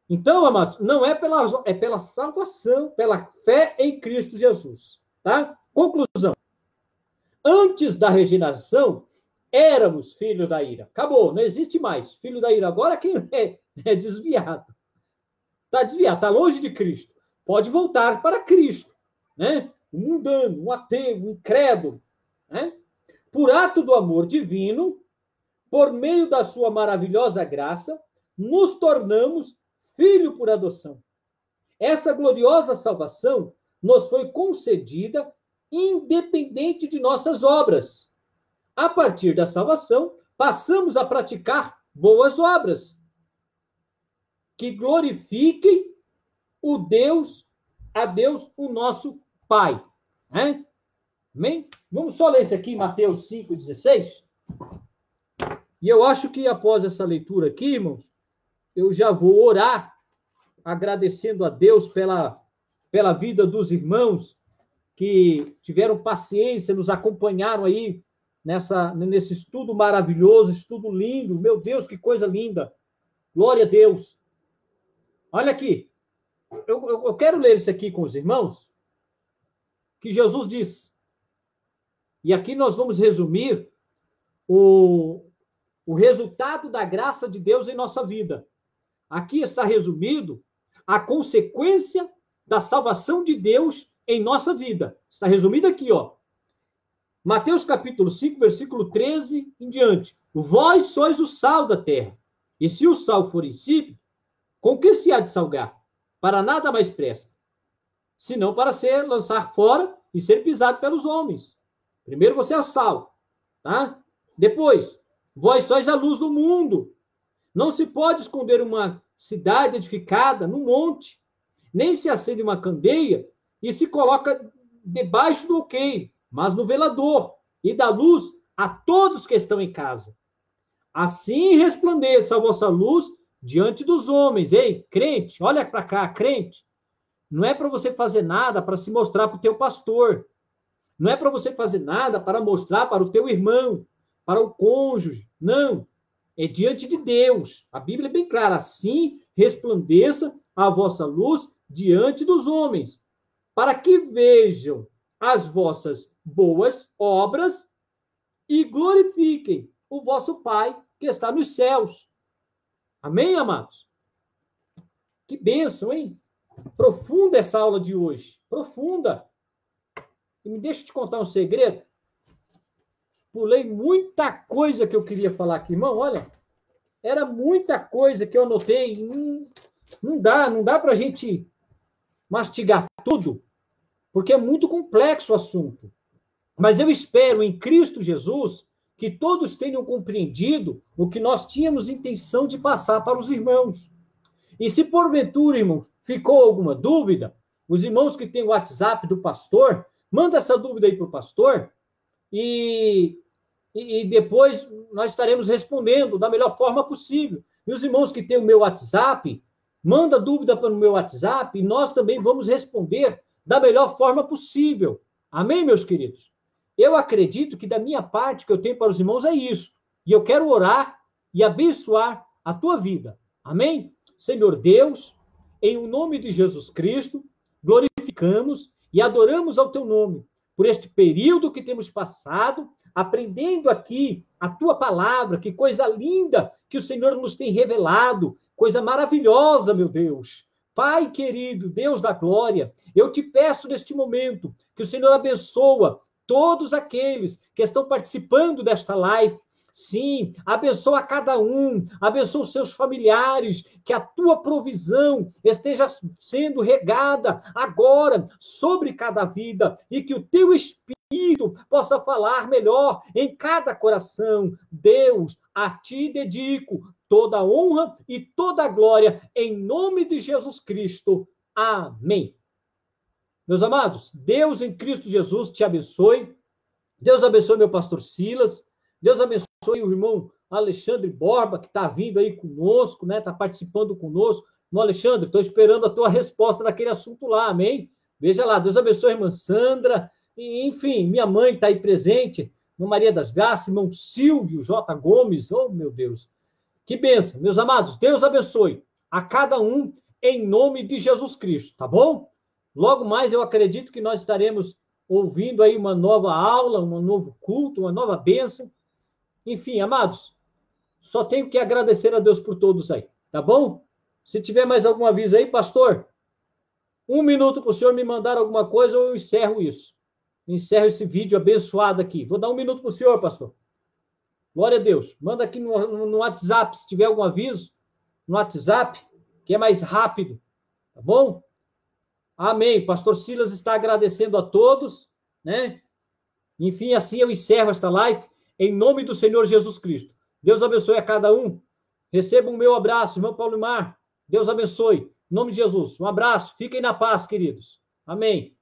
Então, amados, não é pela salvação, pela fé em Cristo Jesus. Tá? Conclusão. Antes da regeneração, éramos filhos da ira. Acabou, não existe mais. Filho da ira agora quem é desviado. Está desviado, está longe de Cristo. Pode voltar para Cristo. Né? Um mundano, um ateu, um incrédulo. Né? Por ato do amor divino, por meio da sua maravilhosa graça, nos tornamos filho por adoção. Essa gloriosa salvação nos foi concedida independente de nossas obras. A partir da salvação, passamos a praticar boas obras que glorifiquem a Deus, o nosso Pai. Amém? Vamos só ler isso aqui, Mateus 5,16. E eu acho que após essa leitura aqui, irmãos, eu já vou orar, agradecendo a Deus pela vida dos irmãos que tiveram paciência, nos acompanharam aí nesse estudo maravilhoso, estudo lindo. Meu Deus, que coisa linda! Glória a Deus! Olha aqui, eu quero ler isso aqui com os irmãos, que Jesus diz. E aqui nós vamos resumir o resultado da graça de Deus em nossa vida. Aqui está resumido a consequência da salvação de Deus em nossa vida. Está resumido aqui, ó. Mateus capítulo 5, versículo 13 em diante. Vós sois o sal da terra. E se o sal for insípido, com que se há de salgar? Para nada mais presta, senão para ser lançar fora e ser pisado pelos homens. Primeiro você é o sal, tá? Depois, vós sois a luz do mundo. Não se pode esconder uma cidade edificada no monte, nem se acende uma candeia e se coloca debaixo do alqueire, mas no velador, e dá luz a todos que estão em casa. Assim resplandeça a vossa luz diante dos homens. Ei, crente, olha para cá, crente. Não é para você fazer nada para se mostrar para o teu pastor. Não é para você fazer nada para mostrar para o teu irmão, para o cônjuge. Não. É diante de Deus. A Bíblia é bem clara. Assim resplandeça a vossa luz diante dos homens, para que vejam as vossas boas obras e glorifiquem o vosso Pai que está nos céus. Amém, amados? Que bênção, hein? Profunda essa aula de hoje. Profunda. E me deixa te contar um segredo. Pulei muita coisa que eu queria falar aqui, irmão. Olha, era muita coisa que eu anotei. Não dá para a gente mastigar tudo, porque é muito complexo o assunto. Mas eu espero em Cristo Jesus que todos tenham compreendido o que nós tínhamos intenção de passar para os irmãos. E se porventura, irmão, ficou alguma dúvida, os irmãos que têm o WhatsApp do pastor, manda essa dúvida aí para o pastor e depois nós estaremos respondendo da melhor forma possível. E os irmãos que têm o meu WhatsApp, manda dúvida para o meu WhatsApp e nós também vamos responder da melhor forma possível. Amém, meus queridos? Eu acredito que da minha parte que eu tenho para os irmãos é isso. E eu quero orar e abençoar a tua vida. Amém? Senhor Deus, em o nome de Jesus Cristo, glorificamos e adoramos ao teu nome por este período que temos passado, aprendendo aqui a tua palavra, que coisa linda que o Senhor nos tem revelado, coisa maravilhosa, meu Deus. Pai querido, Deus da glória, eu te peço neste momento que o Senhor abençoa todos aqueles que estão participando desta live. Sim, abençoa cada um, abençoa os seus familiares, que a tua provisão esteja sendo regada agora sobre cada vida e que o teu Espírito possa falar melhor em cada coração. Deus, a ti dedico toda a honra e toda a glória em nome de Jesus Cristo. Amém. Meus amados, Deus em Cristo Jesus te abençoe. Deus abençoe meu pastor Silas. Deus abençoe o irmão Alexandre Borba, que está vindo aí conosco, né? Está participando conosco. Irmão Alexandre, estou esperando a tua resposta daquele assunto lá, amém? Veja lá, Deus abençoe a irmã Sandra, e, enfim, minha mãe está aí presente, irmã Maria das Graças, irmão Silvio J. Gomes, oh meu Deus, que bênção. Meus amados, Deus abençoe a cada um em nome de Jesus Cristo, tá bom? Logo mais eu acredito que nós estaremos ouvindo aí uma nova aula, um novo culto, uma nova bênção. Enfim, amados, só tenho que agradecer a Deus por todos aí, tá bom? Se tiver mais algum aviso aí, pastor, 1 minuto para o senhor me mandar alguma coisa, eu encerro isso. Encerro esse vídeo abençoado aqui. Vou dar 1 minuto para o senhor, pastor. Glória a Deus. Manda aqui no WhatsApp, se tiver algum aviso, no WhatsApp, que é mais rápido, tá bom? Amém. Pastor Silas está agradecendo a todos, né? Enfim, assim eu encerro esta live. Em nome do Senhor Jesus Cristo. Deus abençoe a cada um. Recebam o meu abraço, irmão Paulo Mar. Deus abençoe. Em nome de Jesus. Um abraço. Fiquem na paz, queridos. Amém.